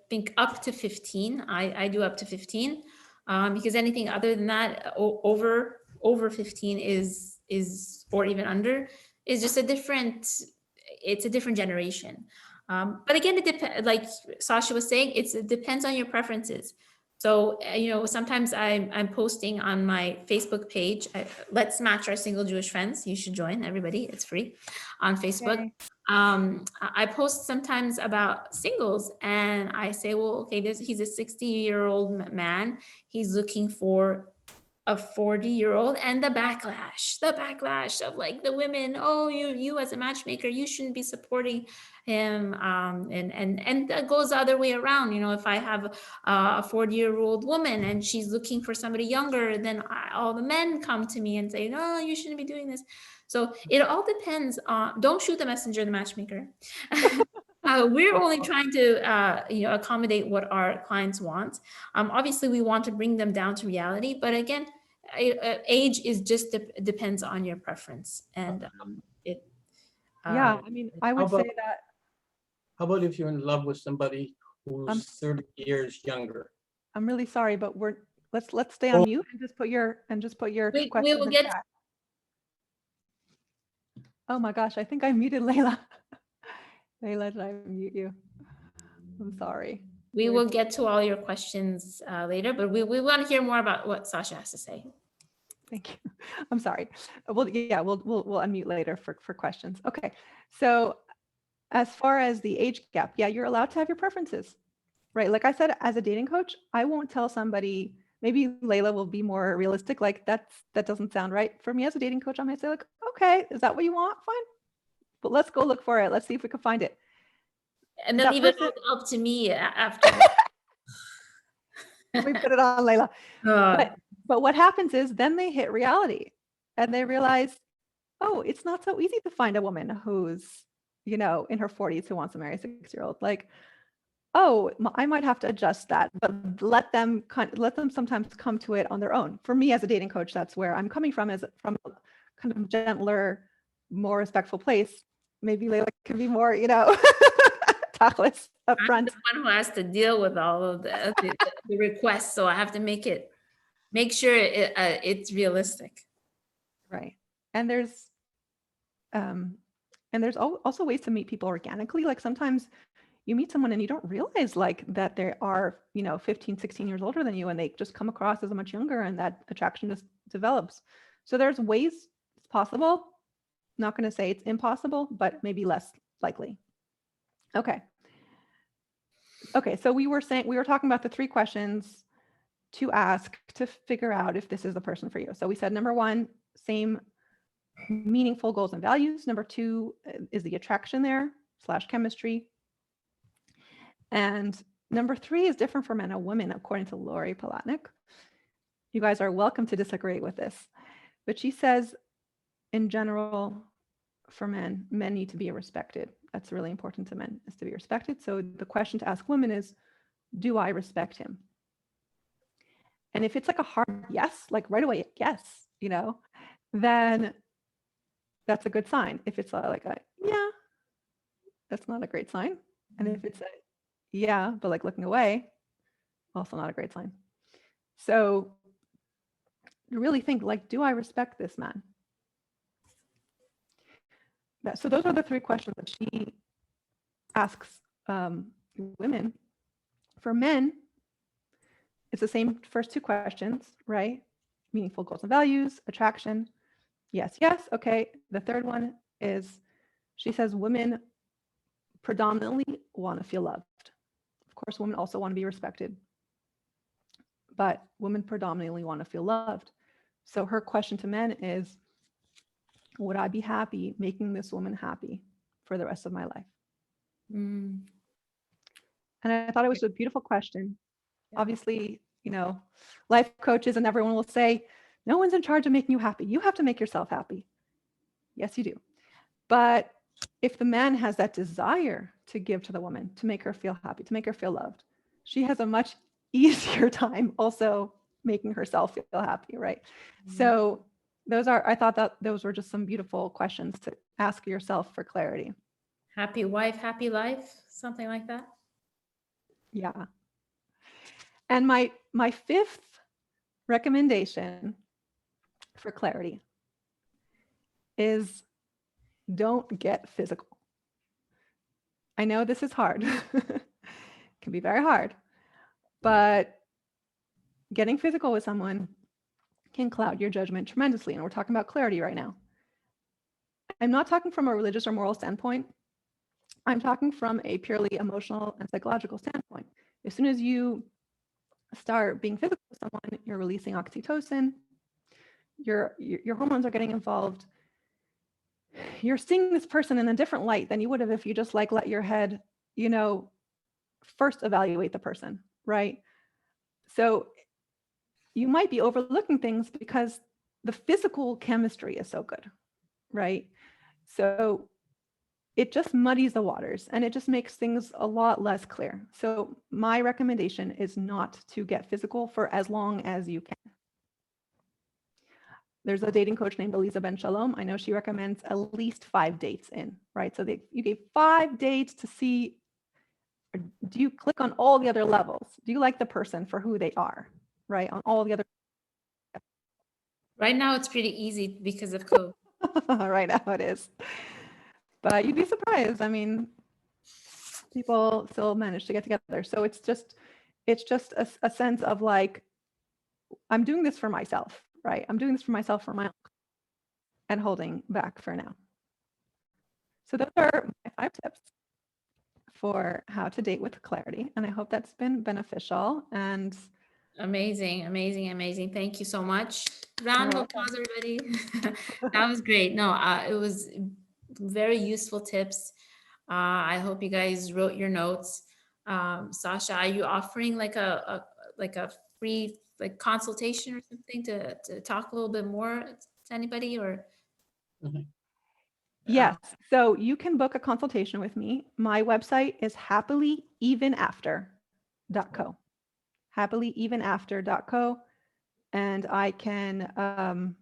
S2: think up to 15. I do up to 15, because anything other than that, over 15 is or even under is just it's a different generation. But again, it depends. Like Sasha was saying, it depends on your preferences. So, you know, sometimes I'm posting on my Facebook page, Let's Match Our Single Jewish Friends. You should join, everybody. It's free on Facebook. Okay. I post sometimes about singles and I say, well, okay, he's a 60-year-old man. He's looking for a 40-year-old, and the backlash of like the women, oh, you as a matchmaker, you shouldn't be supporting him, and that goes the other way around. You know, if I have a 40-year-old woman and she's looking for somebody younger, then all the men come to me and say, no, you shouldn't be doing this. So it all depends on, don't shoot the messenger, the matchmaker. We're only trying to, you know, accommodate what our clients want. Obviously, we want to bring them down to reality, but again, age is just depends on your preference, and
S1: Yeah, I mean, I would say
S3: about-
S1: that
S3: How about if you're in love with somebody
S1: I'm
S3: who's 30 years younger?
S1: I'm really sorry, but let's stay on mute and just put your
S2: We
S1: questions
S2: will
S1: in
S2: get
S1: chat. Oh my gosh, I think I muted Layla. Layla, did I mute you? I'm sorry.
S2: we will get to all your questions later, but we want to hear more about what Sasha has to say.
S1: Thank you. I'm sorry. Well, yeah, we'll unmute later for questions. Okay. So as far as the age gap, yeah, you're allowed to have your preferences, right? Like I said, as a dating coach, I won't tell somebody, maybe Layla will be more realistic. Like that doesn't sound right for me as a dating coach. I might say like, okay, is that what you want? Fine, but let's go look for it. Let's see if we can find it.
S2: And then
S1: That
S2: leave it
S1: person-
S2: up to me after.
S1: We put it on Layla.
S2: Uh,
S1: But what happens is then they hit reality and they realize, oh, it's not so easy to find a woman who's, in her 40s who wants to marry a 6-year-old. Like, oh, I might have to adjust that, but let them sometimes come to it on their own. For me as a dating coach, that's where I'm coming from, is from a kind of gentler, more respectful place. Maybe Layla can be more, tactless
S2: I'm
S1: upfront.
S2: the one who has to deal with all of the requests, so I have to make sure it's realistic.
S1: Right. And there's also ways to meet people organically. Like sometimes you meet someone and you don't realize like that they are, 15, 16 years older than you, and they just come across as much younger, and that attraction just develops. So there's ways it's possible. Not going to say it's impossible, but maybe less likely. Okay. So we were talking about the 3 questions to ask to figure out if this is the person for you. So we said number 1, same meaningful goals and values. Number 2 is the attraction there / chemistry. And number 3 is different for men and women, according to Lori Palatnik. You guys are welcome to disagree with this, but she says, in general, for men need to be respected. That's really important to men, is to be respected. So the question to ask women is, do I respect him? And if it's like a hard yes, like right away, yes, then that's a good sign. If it's like a yeah, that's not a great sign. And if it's a yeah, but like looking away, also not a great sign. So really think like, do I respect this man? So those are the 3 questions that she asks women. For men, it's the same first 2 questions, right? Meaningful goals and values, attraction. Yes. Okay. The third one is, she says women predominantly want to feel loved. Of course, women also want to be respected, but women predominantly want to feel loved. So her question to men is, would I be happy making this woman happy for the rest of my life?
S2: Mm.
S1: And I thought it was a beautiful question. Obviously, life coaches and everyone will say, no one's in charge of making you happy. You have to make yourself happy. Yes, you do. But if the man has that desire to give to the woman, to make her feel happy, to make her feel loved, she has a much easier time also making herself feel happy, right? Mm-hmm. So I thought that those were just some beautiful questions to ask yourself for clarity.
S2: Happy wife, happy life, something like that.
S1: Yeah. And my 5th recommendation for clarity is, don't get physical. I know this is hard. It can be very hard, but getting physical with someone can cloud your judgment tremendously. And we're talking about clarity right now. I'm not talking from a religious or moral standpoint. I'm talking from a purely emotional and psychological standpoint. As soon as you start being physical with someone, you're releasing oxytocin, your hormones are getting involved. You're seeing this person in a different light than you would have if you just let your head, first evaluate the person, right? So you might be overlooking things because the physical chemistry is so good, right? So it just muddies the waters and it just makes things a lot less clear. So my recommendation is not to get physical for as long as you can. there's a dating coach named Eliza Ben Shalom. I know she recommends at least 5 dates in, right? So you gave 5 dates to see, do you click on all the other levels? Do you like the person for who they are, right? On all the other,
S2: Right now, it's pretty easy because of COVID.
S1: right now it is. But you'd be surprised. I mean, people still manage to get together. So it's just a sense of like, I'm doing this for myself, right? I'm doing this for myself, for my own, and holding back for now. So those are my 5 tips for how to date with clarity. And I hope that's been beneficial. And
S2: Amazing, amazing, amazing. Thank you so much. Round of
S1: You're
S2: applause, everybody. That was great. No, it was very useful tips. I hope you guys wrote your notes. Sasha, are you offering like a free like consultation or something to talk a little bit more to anybody or?
S1: yes, so you can book a consultation with me. My website is happilyevenafter.co. happilyevenafter.co. And I can,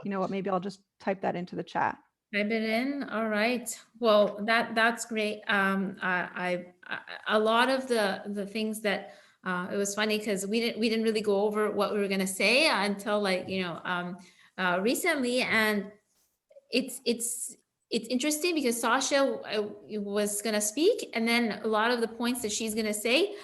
S1: you know what, maybe I'll just type that into the chat.
S2: Type it in. All right. Well, that's great. I a lot of the things that it was funny because we didn't really go over what we were gonna say until like recently, and it's interesting because Sasha was gonna speak, and then a lot of the points that she's gonna say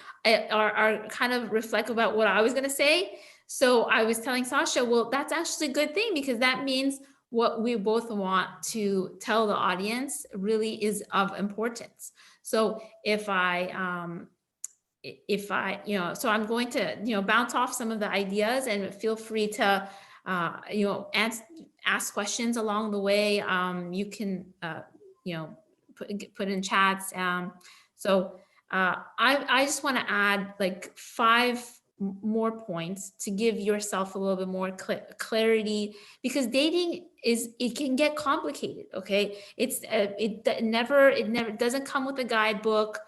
S2: are kind of reflect about what I was gonna say. So I was telling Sasha, well, that's actually a good thing because that means what we both want to tell the audience really is of importance. So if I so I'm going to bounce off some of the ideas, and feel free to ask questions along the way. You can put in chats. I just want to add like 5 more points to give yourself a little bit more clarity, because dating it can get complicated. Okay, it never doesn't come with a guidebook.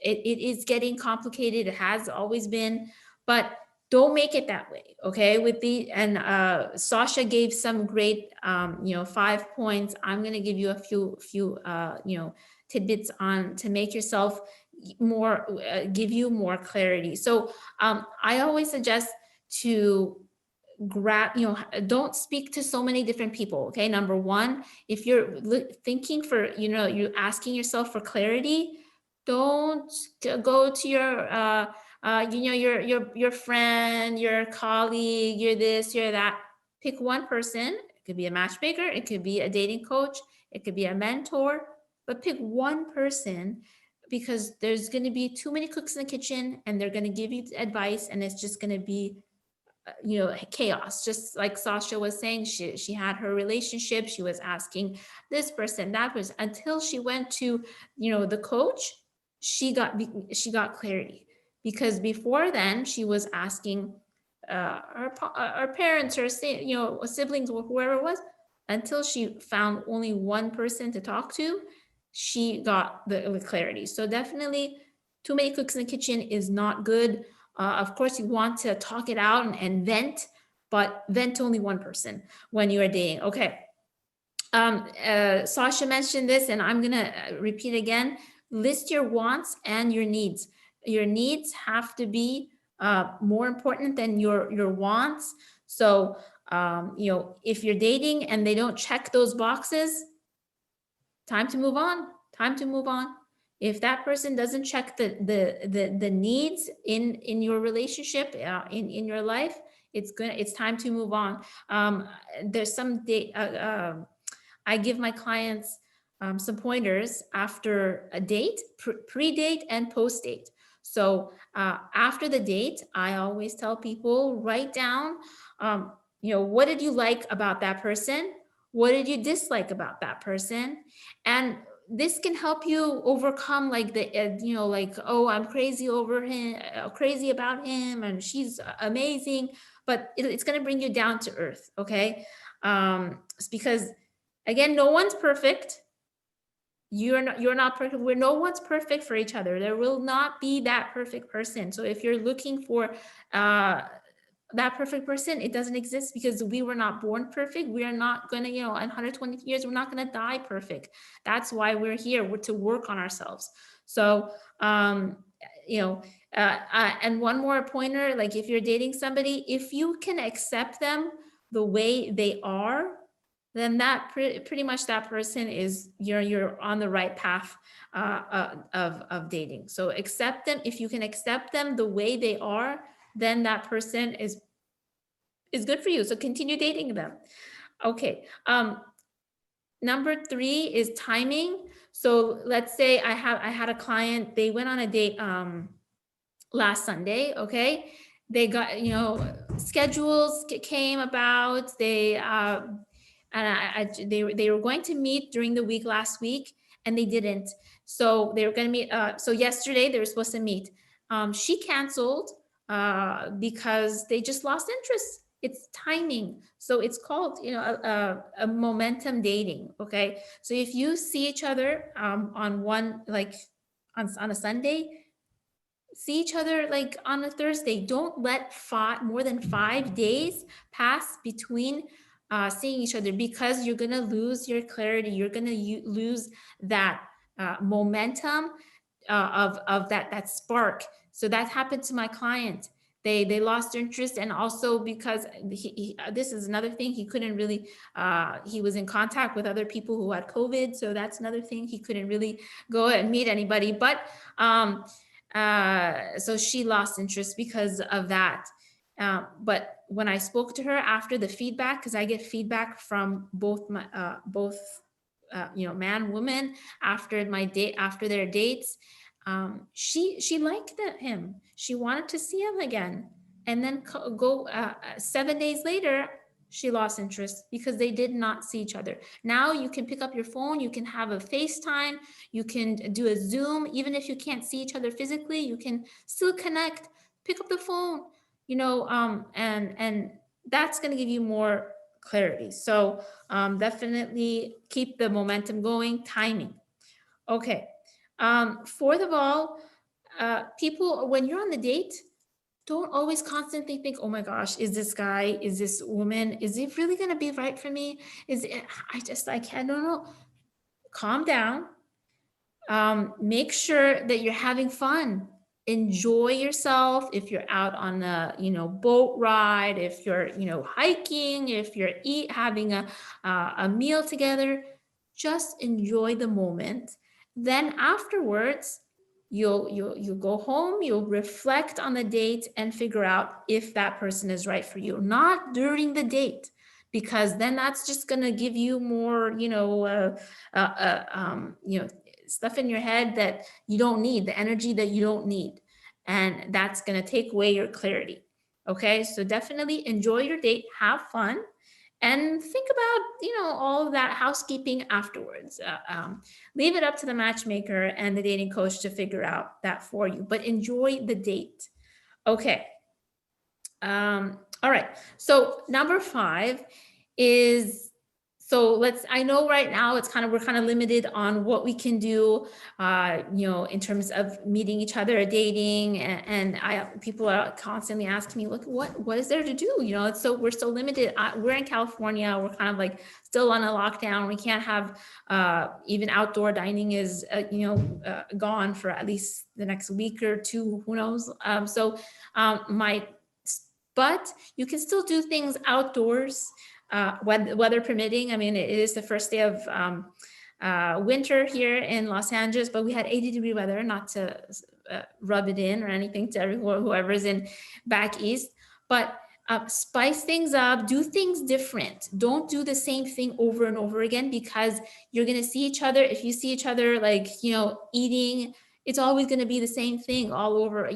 S2: It is getting complicated. It has always been, but don't make it that way. Okay, Sasha gave some great 5 points. I'm going to give you a few tidbits on to make yourself more give you more clarity. So I always suggest to don't speak to so many different people. Okay, number one, if you're thinking for you're asking yourself for clarity, don't go to your your friend, your colleague, you're this, you're that. Pick one person. It could be a matchmaker, it could be a dating coach, it could be a mentor, but pick one person, because there's going to be too many cooks in the kitchen and they're going to give you advice, and it's just going to be chaos. Just like Sasha was saying, she had her relationship, she was asking this person, that person, until she went to the coach. She got clarity, because before then she was asking her parents, her siblings, or whoever it was, until she found only one person to talk to. She got the clarity. So definitely, too many cooks in the kitchen is not good. Of course, you want to talk it out and vent, but vent to only one person when you are dating. Okay. Sasha mentioned this, and I'm gonna repeat again. List your wants and your needs. Your needs have to be more important than your wants. So if you're dating and they don't check those boxes, time to move on. Time to move on. If that person doesn't check the needs in your relationship, in your life, it's time to move on. There's some I give my clients some pointers after a date, pre-date and post-date. So after the date, I always tell people, write down, what did you like about that person? What did you dislike about that person? And this can help you overcome like oh, I'm crazy over him, crazy about him, and she's amazing, but it's going to bring you down to earth. Okay. It's because, again, no one's perfect. You're not perfect. No one's perfect for each other. There will not be that perfect person. So if you're looking for that perfect person, it doesn't exist because we were not born perfect. We are not going to, in 120 years, we're not going to die perfect. That's why we're here. We're to work on ourselves. So, you know, and one more pointer, like if you're dating somebody, if you can accept them the way they are, then that pretty much that person is, you're on the right path of dating. So accept them. If you can accept them the way they are, then that person is good for you. So continue dating them. Okay. Number 3 is timing. So let's say I had a client, they went on a date last Sunday. Okay. They got, schedules came about. They they were going to meet during the week last week, and they didn't. So they were going to meet. So yesterday they were supposed to meet. She canceled because they just lost interest. It's timing. So it's called, a momentum dating. Okay. So if you see each other on one, like on a Sunday, see each other like on a Thursday. Don't let more than 5 days pass between seeing each other, because you're gonna lose your clarity. You're gonna lose that momentum of that spark. So that happened to my client. They lost their interest, and also because this is another thing, he couldn't really he was in contact with other people who had COVID, so that's another thing, he couldn't really go and meet anybody. But so she lost interest because of that. But when I spoke to her after the feedback, because I get feedback from both man, woman, after their dates, she liked him. She wanted to see him again, and then go 7 days later, she lost interest because they did not see each other. Now you can pick up your phone, you can have a FaceTime, you can do a Zoom. Even if you can't see each other physically, you can still connect, pick up the phone, and that's going to give you more clarity. So definitely keep the momentum going. Timing. Okay. Fourth of all, people, when you're on the date, don't always constantly think, oh my gosh, is this guy, is this woman, is it really going to be right for me? I don't know. Calm down. Make sure that you're having fun. Enjoy yourself. If you're out on a, boat ride, if you're, hiking, if you're having a meal together, just enjoy the moment. Then afterwards, you'll go home, you'll reflect on the date and figure out if that person is right for you. Not during the date, because then that's just going to give you more, stuff in your head that you don't need, the energy that you don't need. And that's going to take away your clarity. Okay. So definitely enjoy your date, have fun, and think about, all of that housekeeping afterwards. Leave it up to the matchmaker and the dating coach to figure out that for you, but enjoy the date. Okay. All right. So number 5 is, I know right now we're kind of limited on what we can do, in terms of meeting each other, dating, and people are constantly asking me, look, what is there to do? We're so limited. We're in California. We're kind of like still on a lockdown. We can't have, even outdoor dining is, gone for at least the next week or 2, who knows? But you can still do things outdoors, weather permitting. I mean, it is the first day of winter here in Los Angeles, but we had 80-degree weather, not to rub it in or anything to everyone, whoever's in back east, but spice things up, do things different. Don't do the same thing over and over again, because you're going to see each other. If you see each other, like, eating, it's always going to be the same thing all over.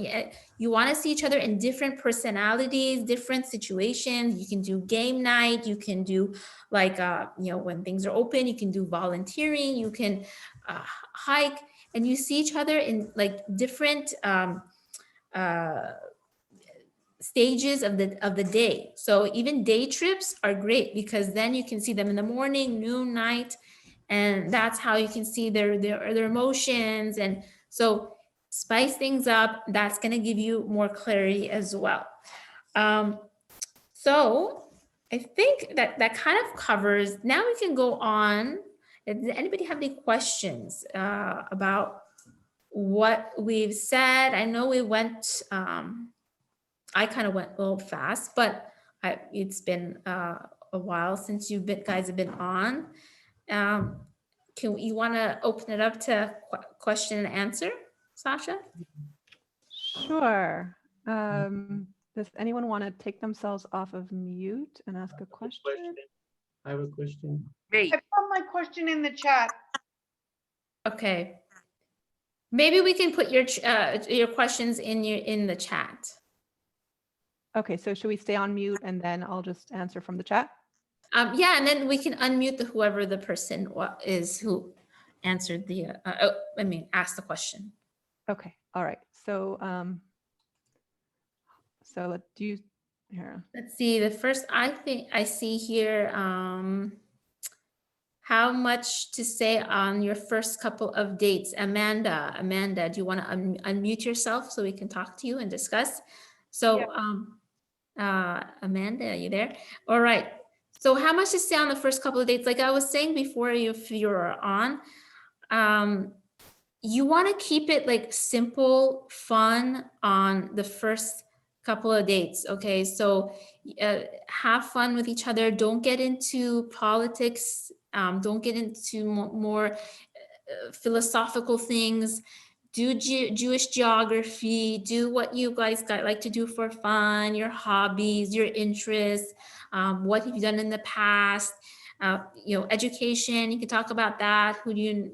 S2: You want to see each other in different personalities, different situations. You can do game night. You can do like, when things are open, you can do volunteering. You can hike, and you see each other in like different stages of the day. So even day trips are great, because then you can see them in the morning, noon, night, and that's how you can see their emotions. And so spice things up. That's going to give you more clarity as well. So I think that kind of covers, now we can go on. Does anybody have any questions about what we've said? I know we went, I kind of went a little fast, but it's been a while since guys have been on. You want to open it up to question and answer, Sasha?
S1: Sure. Does anyone want to take themselves off of mute and ask a question?
S3: I have a question.
S4: I put my question in the chat.
S2: Okay. Maybe we can put your questions in the chat.
S1: Okay, so should we stay on mute and then I'll just answer from the chat?
S2: Yeah, and then we can unmute whoever the person is who answered asked the question.
S1: Okay, all right. So, do you here?
S2: Let's see. The first, I think I see here, how much to say on your first couple of dates. Amanda, do you want to unmute yourself so we can talk to you and discuss? So, Amanda, are you there? All right. So how much to say on the first couple of dates? Like I was saying before, if you're on, you want to keep it like simple, fun on the first couple of dates. Okay. So have fun with each other. Don't get into politics. Don't get into more philosophical things. Do Jewish geography, do what you guys like to do for fun, your hobbies, your interests, what have you done in the past, education, you can talk about that, who do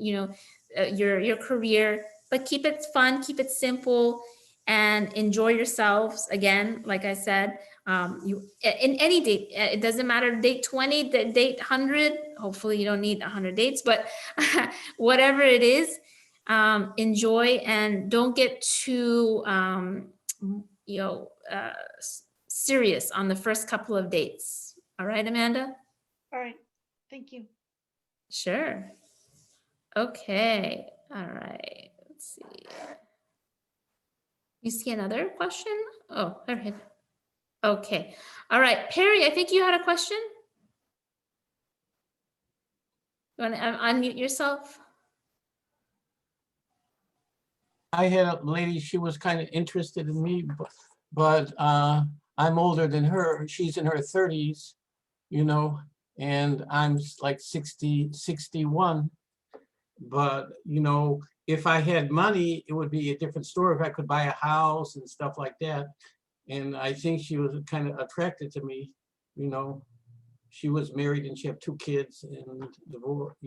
S2: your career, but keep it fun, keep it simple, and enjoy yourselves. Again, like I said, in any date, it doesn't matter, date 20, date 100, hopefully you don't need 100 dates, but whatever it is, enjoy and don't get too serious on the first couple of dates. All right, Amanda?
S4: All right, thank you.
S2: Sure. Okay. All right. Let's see. You see another question? Oh, all right. Okay. All right. Perry, I think you had a question. You want to unmute yourself?
S3: I had a lady, she was kind of interested in me, but I'm older than her. She's in her 30s, and I'm like 60, 61. But, if I had money, it would be a different story if I could buy a house and stuff like that. And I think she was kind of attracted to me, She was married and she had 2 kids and divorced,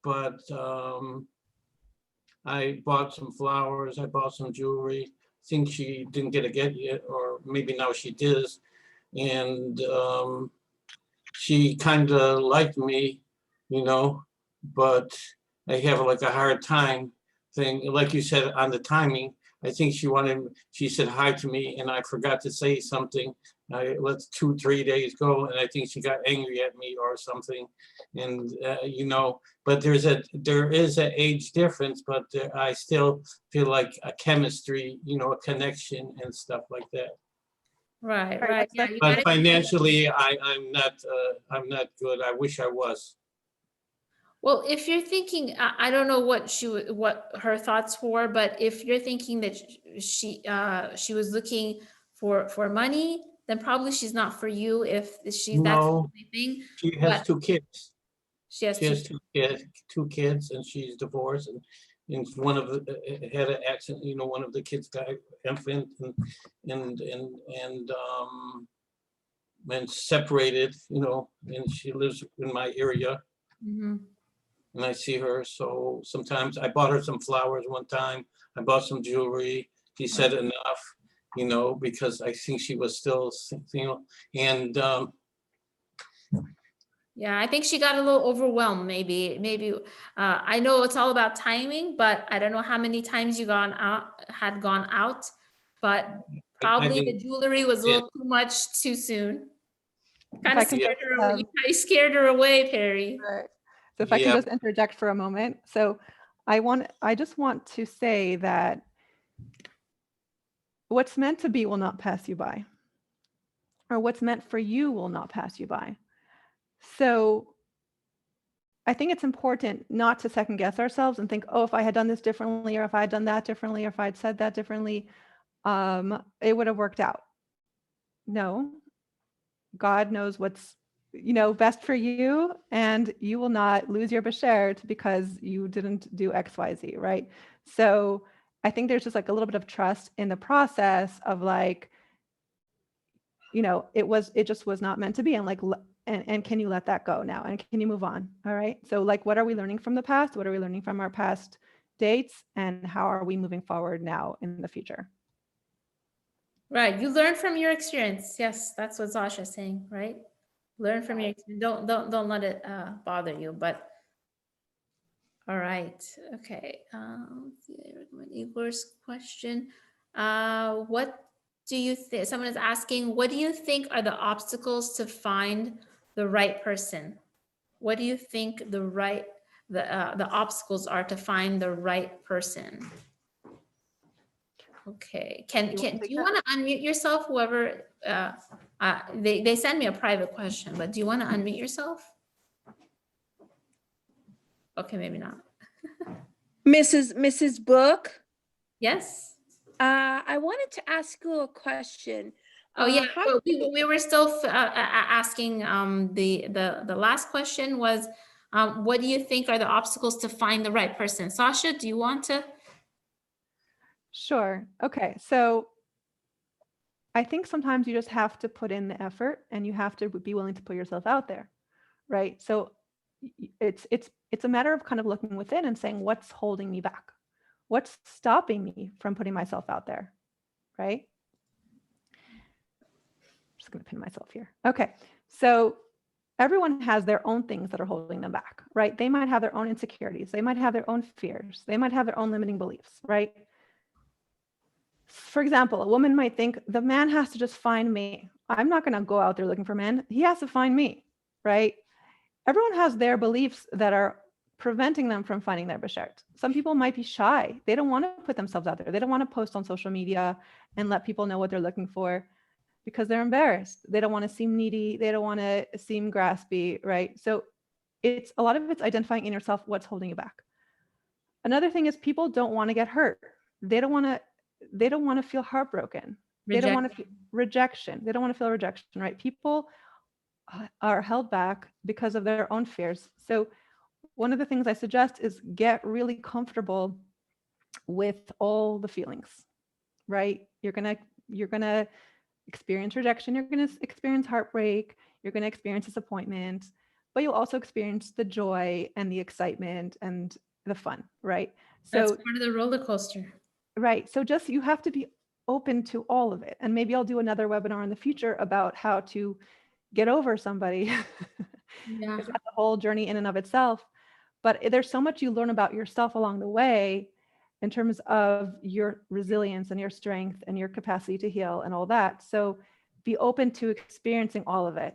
S3: But I bought some flowers, I bought some jewelry. Think she didn't get yet, or maybe now she does. And she kind of liked me, but I have like a hard time thing. Like you said, on the timing, I think she said hi to me and I forgot to say something. I let 2-3 days go and I think she got angry at me or something. And, but there is an age difference, but I still feel like a chemistry, a connection and stuff like that.
S2: Right. Yeah,
S3: but financially, I'm not good. I wish I was.
S2: Well, if you're thinking, I don't know what her thoughts were, but if you're thinking that she was looking for money, then probably she's not for you. If that's the only thing.
S3: She has 2 kids.
S2: She has
S3: 2 kids, and she's divorced, and one of the had an accident. One of the kids got infant and separated. And she lives in my area.
S2: Mm-hmm.
S3: And I see her, so sometimes I bought her some flowers one time. I bought some jewelry. She said enough, because I think she was still, and
S2: yeah, I think she got a little overwhelmed. Maybe. I know it's all about timing, but I don't know how many times you had gone out, but probably the jewelry was a little too much too soon. Kind of scared her away. You kind of scared her away, Perry.
S1: Right. So if I can just interject for a moment. So I just want to say that what's meant to be will not pass you by. or what's meant for you will not pass you by. So I think it's important not to second guess ourselves and think, oh, if I had done this differently, or if I had done that differently, or if I had said that differently, it would have worked out. No, God knows what's, best for you, and you will not lose your beshert because you didn't do X, Y, Z, right? So I think there's just like a little bit of trust in the process of like, it just was not meant to be. And like, and can you let that go now? And can you move on? All right. So like, what are we learning from the past? What are we learning from our past dates? And how are we moving forward now in the future?
S2: Right. You learn from your experience. Yes, that's what Sasha's saying, right? Learn from your experience. Don't let it bother you. But all right. Okay. Let's see, I recommend Igor's question. What do you think? Someone is asking, what do you think are the obstacles to find the right person? What do you think the obstacles are to find the right person? Okay. Do you want to unmute yourself? Whoever they send me a private question, but do you want to unmute yourself? Okay, maybe not.
S5: Mrs. Book,
S2: Yes.
S5: I wanted to ask you a question.
S2: Oh yeah.
S5: How
S2: Well, we were still asking the last question was what do you think are the obstacles to find the right person? Sasha, do you want to?
S1: Sure. Okay. So I think sometimes you just have to put in the effort, and you have to be willing to put yourself out there, right? So it's a matter of kind of looking within and saying, what's holding me back? What's stopping me from putting myself out there, right? I'm just going to pin myself here. Okay. So everyone has their own things that are holding them back, right? They might have their own insecurities. They might have their own fears. They might have their own limiting beliefs, right? For example, a woman might think the man has to just find me. I'm not going to go out there looking for men. He has to find me, right? Everyone has their beliefs that are preventing them from finding their beshert. Some people might be shy. They don't want to put themselves out there. They don't want to post on social media and let people know what they're looking for because they're embarrassed. They don't want to seem needy. They don't want to seem graspy, right? So it's a lot of it's identifying in yourself what's holding you back. Another thing is people don't want to get hurt. They don't want to feel heartbroken. They don't want to feel rejection. They don't want to feel rejection, right? People are held back because of their own fears. So one of the things I suggest is get really comfortable with all the feelings, right? You're gonna experience rejection. You're gonna experience heartbreak. You're gonna experience disappointment, but you'll also experience the joy and the excitement and the fun, right? So
S2: that's part of the roller coaster.
S1: Right. So just you have to be open to all of it. And maybe I'll do another webinar in the future about how to get over somebody.
S2: Yeah.
S1: That's a whole journey in and of itself. But there's so much you learn about yourself along the way in terms of your resilience and your strength and your capacity to heal and all that. So be open to experiencing all of it.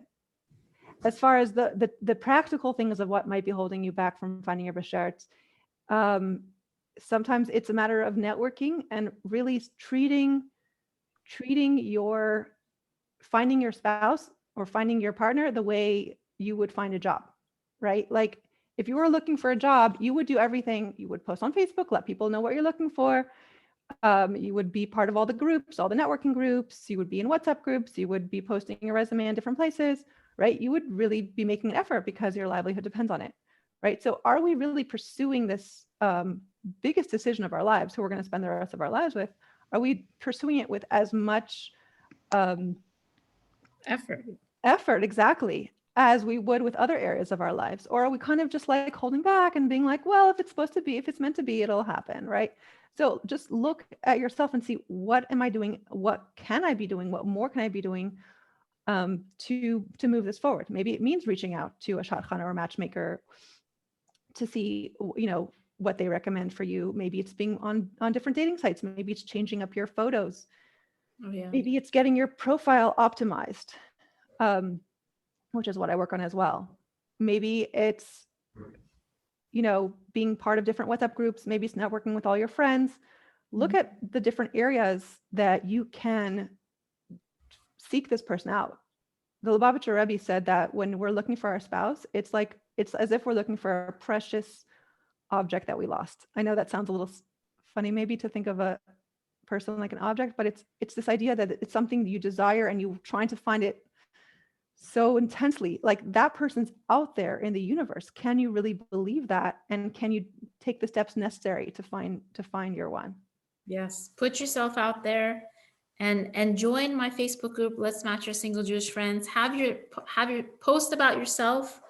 S1: As far as the practical things of what might be holding you back from finding your beshert, sometimes it's a matter of networking and really treating your finding your spouse or finding your partner the way you would find a job, right? Like if you were looking for a job, you would do everything. You would post on Facebook, let people know what you're looking for. You would be part of all the groups, all the networking groups. You would be in WhatsApp groups. You would be posting your resume in different places, right? You would really be making an effort because your livelihood depends on it, right? So are we really pursuing this biggest decision of our lives, who we're going to spend the rest of our lives with? Are we pursuing it with as much effort, exactly, as we would with other areas of our lives? Or are we kind of just like holding back and being like, well, if it's supposed to be, if it's meant to be, it'll happen, right? So just look at yourself and see, what am I doing? What can I be doing? What more can I be doing to move this forward? Maybe it means reaching out to a shadchan or a matchmaker to see, what they recommend for you. Maybe it's being on different dating sites. Maybe it's changing up your photos.
S2: Oh, yeah.
S1: Maybe it's getting your profile optimized, which is what I work on as well. Maybe it's, being part of different WhatsApp groups. Maybe it's networking with all your friends. Look at the different areas that you can seek this person out. The Lubavitcher Rebbe said that when we're looking for our spouse, it's as if we're looking for a precious object that we lost. I know that sounds a little funny maybe to think of a person like an object, but it's this idea that it's something you desire and you're trying to find it so intensely. Like, that person's out there in the universe. Can you really believe that? And can you take the steps necessary to find your one?
S2: Yes, put yourself out there and join my Facebook group, Let's Match Your Single Jewish Friends. Have your post about yourself,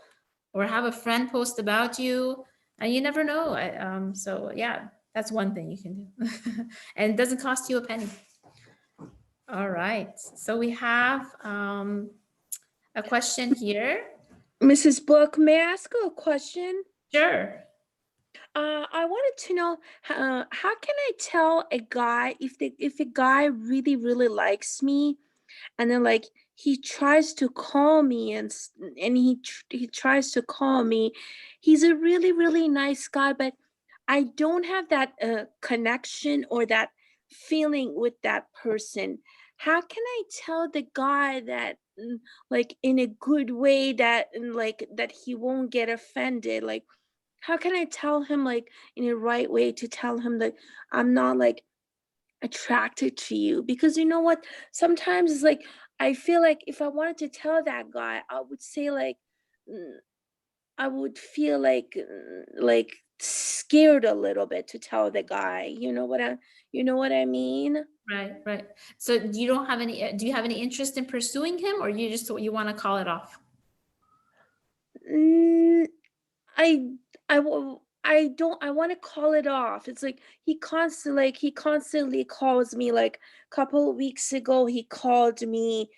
S2: or have a friend post about you, and you never know. So yeah, that's one thing you can do. And it doesn't cost you a penny. All right, so we have a question here.
S5: Mrs. Book, may I ask you a question?
S2: Sure.
S5: I wanted to know how can I tell a guy if a guy really really likes me, and then like he tries to call me and he tries to call me. He's a really really nice guy, but I don't have that connection or that feeling with that person. How can I tell the guy that like in a good way, that like that he won't get offended? Like, how can I tell him like in a right way to tell him that I'm not like attracted to you? Because you know what? Sometimes it's like I feel like if I wanted to tell that guy, I would say like I would feel like scared a little bit to tell the guy. You know what I mean?
S2: Right. So you don't have any, do you have any interest in pursuing him, or you want to call it off?
S5: Mm, I don't, I want to call it off. It's like he constantly calls me. Like a couple of weeks ago he called me,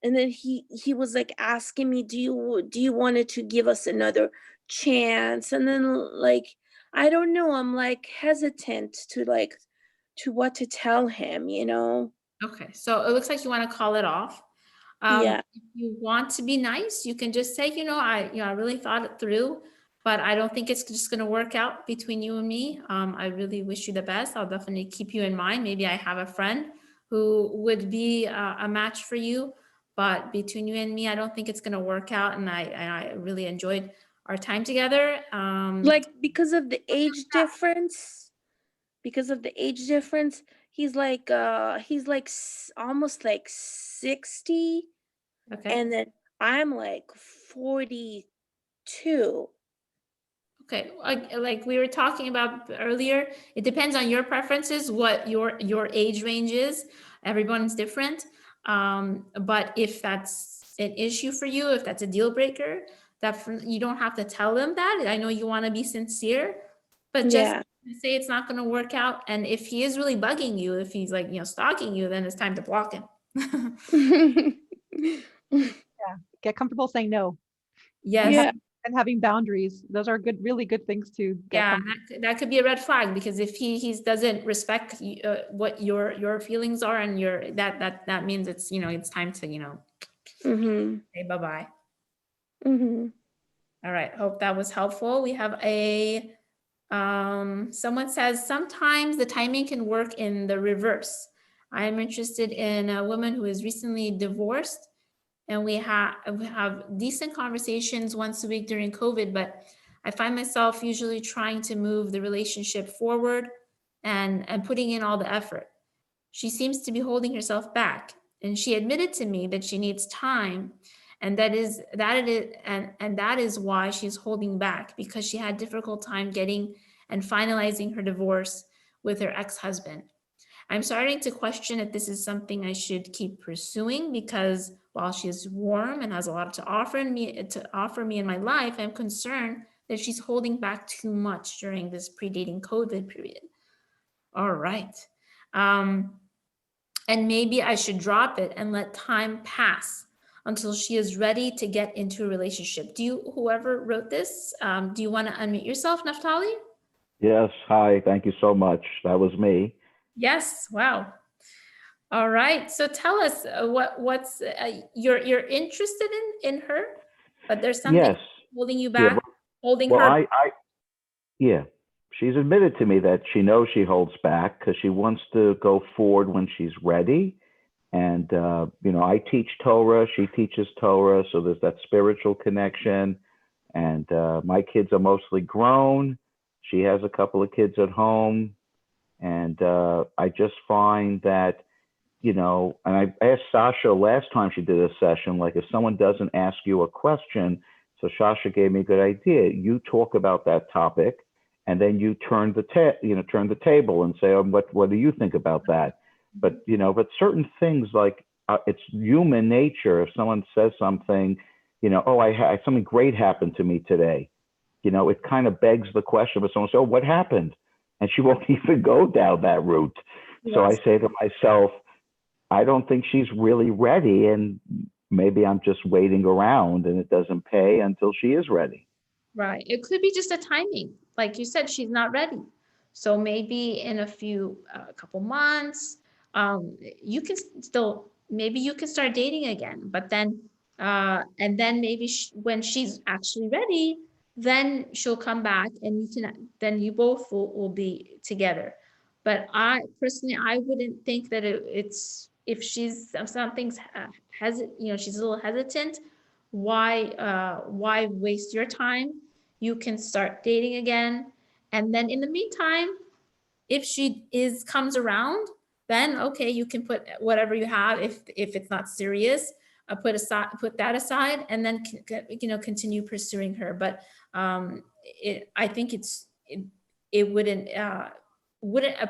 S5: and then he was like asking me, do you wanted to give us another chance? And then like I don't know, I'm like hesitant to what to tell him, you know?
S2: Okay, so it looks like you want to call it off.
S5: Yeah.
S2: If you want to be nice, you can just say, I really thought it through, but I don't think it's just going to work out between you and me. I really wish you the best. I'll definitely keep you in mind. Maybe I have a friend who would be a match for you, but between you and me, I don't think it's going to work out. And I really enjoyed our time together.
S5: Like because of the age difference, he's like almost like 60,
S2: Okay.
S5: and then I'm like 42.
S2: Okay, like we were talking about earlier, it depends on your preferences, what your age range is. Everyone's different. But if that's an issue for you, if that's a deal breaker, you don't have to tell them that. I know you want to be sincere, but just
S5: Yeah.
S2: say it's not going to work out. And if he is really bugging you, if he's like, stalking you, then it's time to block him.
S1: Get comfortable saying no.
S2: Yes.
S5: Yeah.
S1: And having boundaries. Those are really good things to get
S2: Yeah,
S1: comfortable.
S2: that could be a red flag, because if he doesn't respect what your feelings are, and that means it's it's time to
S5: Mm-hmm.
S2: say bye-bye.
S5: Mm-hmm.
S2: All right, hope that was helpful. We have a someone says sometimes the timing can work in the reverse. I am interested in a woman who is recently divorced, and we have decent conversations once a week during COVID, but I find myself usually trying to move the relationship forward and putting in all the effort. She seems to be holding herself back, and she admitted to me that she needs time, and that is why she's holding back, because she had difficult time getting and finalizing her divorce with her ex-husband. I'm starting to question if this is something I should keep pursuing, because while she is warm and has a lot to offer me in my life, I'm concerned that she's holding back too much during this predating COVID period. All right. And maybe I should drop it and let time pass until she is ready to get into a relationship. Whoever wrote this, do you want to unmute yourself, Naftali?
S6: Yes, hi, thank you so much. That was me.
S2: Yes, wow. All right, so tell us what's you're interested in her, but there's something
S6: Yes.
S2: holding you
S6: Yeah,
S2: back, holding
S6: well,
S2: her.
S6: yeah, she's admitted to me that she knows she holds back because she wants to go forward when she's ready. And, I teach Torah, she teaches Torah. So there's that spiritual connection. And my kids are mostly grown. She has a couple of kids at home. And I just find that, and I asked Sasha last time she did a session, like if someone doesn't ask you a question, so Sasha gave me a good idea. You talk about that topic, and then you turn the table and say, oh, what do you think about that? But certain things like it's human nature. If someone says something, oh, I had something great happened to me today. It kind of begs the question. But someone says, oh, what happened? And she won't even go down that route.
S2: Yes.
S6: So I say to myself, I don't think she's really ready, and maybe I'm just waiting around, and it doesn't pay until she is ready.
S2: Right. It could be just a timing. Like you said, she's not ready. So maybe in a couple months, you can maybe you can start dating again, but then, and then maybe when she's actually ready, then she'll come back and then you both will be together. But I personally, I wouldn't think that it's, if she's, something's she's a little hesitant, why waste your time? You can start dating again. And then in the meantime, if she comes around, then okay, you can put whatever you have, if it's not serious, put that aside, and then continue pursuing her. But I think it wouldn't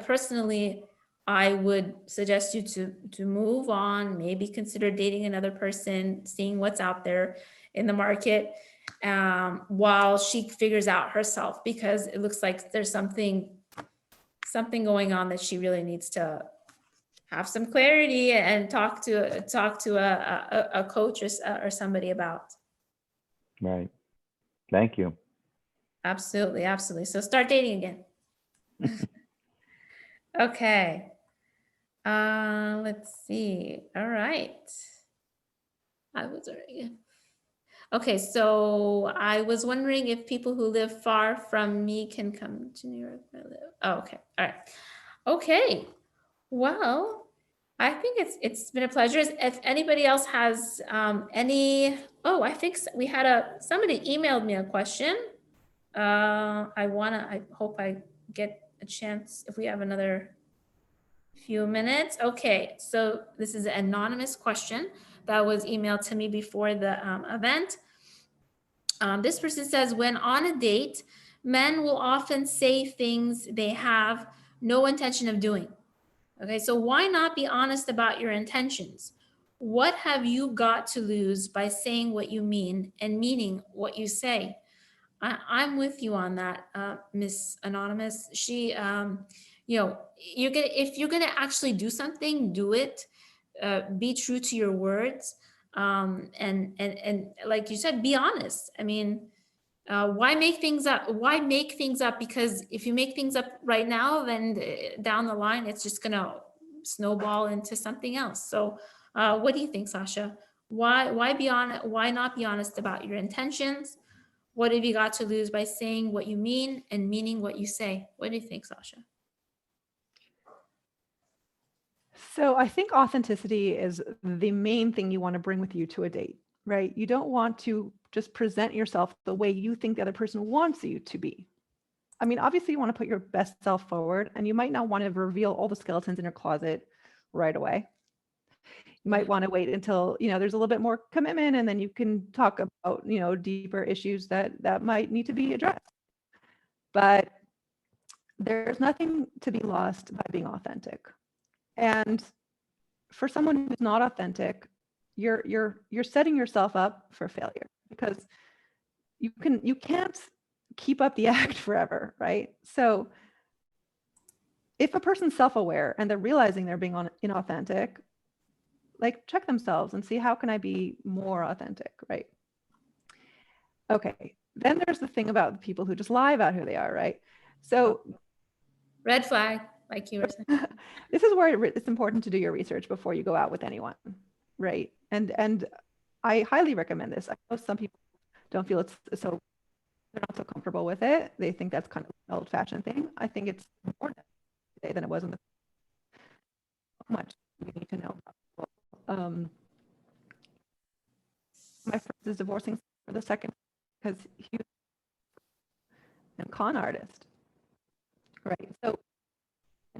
S2: personally, I would suggest you to move on, maybe consider dating another person, seeing what's out there in the market, while she figures out herself, because it looks like there's something going on that she really needs to have some clarity and talk to a coach or somebody about.
S6: Right. Thank you.
S2: Absolutely. So start dating again. Okay. Let's see. All right. Okay, so I was wondering if people who live far from me can come to New York. Oh, okay. All right. Okay. Well, I think it's been a pleasure. If anybody else has I think we had somebody emailed me a question. I hope I get a chance if we have another few minutes. Okay, so this is an anonymous question that was emailed to me before the event. This person says, when on a date, men will often say things they have no intention of doing. Okay, so why not be honest about your intentions? What have you got to lose by saying what you mean and meaning what you say? I'm with you on that, Miss Anonymous. She, if you're gonna actually do something, do it. Be true to your words, and like you said, be honest. I mean, why make things up? Because if you make things up right now, then down the line, it's just gonna snowball into something else. So, what do you think, Sasha? Why be honest? Why not be honest about your intentions? What have you got to lose by saying what you mean and meaning what you say? What do you think, Sasha?
S1: So I think authenticity is the main thing you want to bring with you to a date, right? You don't want to just present yourself the way you think the other person wants you to be. I mean, obviously you want to put your best self forward, and you might not want to reveal all the skeletons in your closet right away. You might want to wait until, there's a little bit more commitment, and then you can talk about, deeper issues that might need to be addressed. But there's nothing to be lost by being authentic. And for someone who's not authentic, you're setting yourself up for failure, because you can't keep up the act forever, right? So if a person's self-aware and they're realizing they're being inauthentic, like, check themselves and see, how can I be more authentic, right? Okay, then there's the thing about the people who just lie about who they are, right? So
S2: red flag, like you were saying.
S1: This is where it's important to do your research before you go out with anyone, right? And I highly recommend this. I know some people don't feel they're not so comfortable with it. They think that's kind of an old-fashioned thing. I think it's more today than it was in the. How much we need to know about people. my friend is divorcing for the second because he was a con artist, right? So,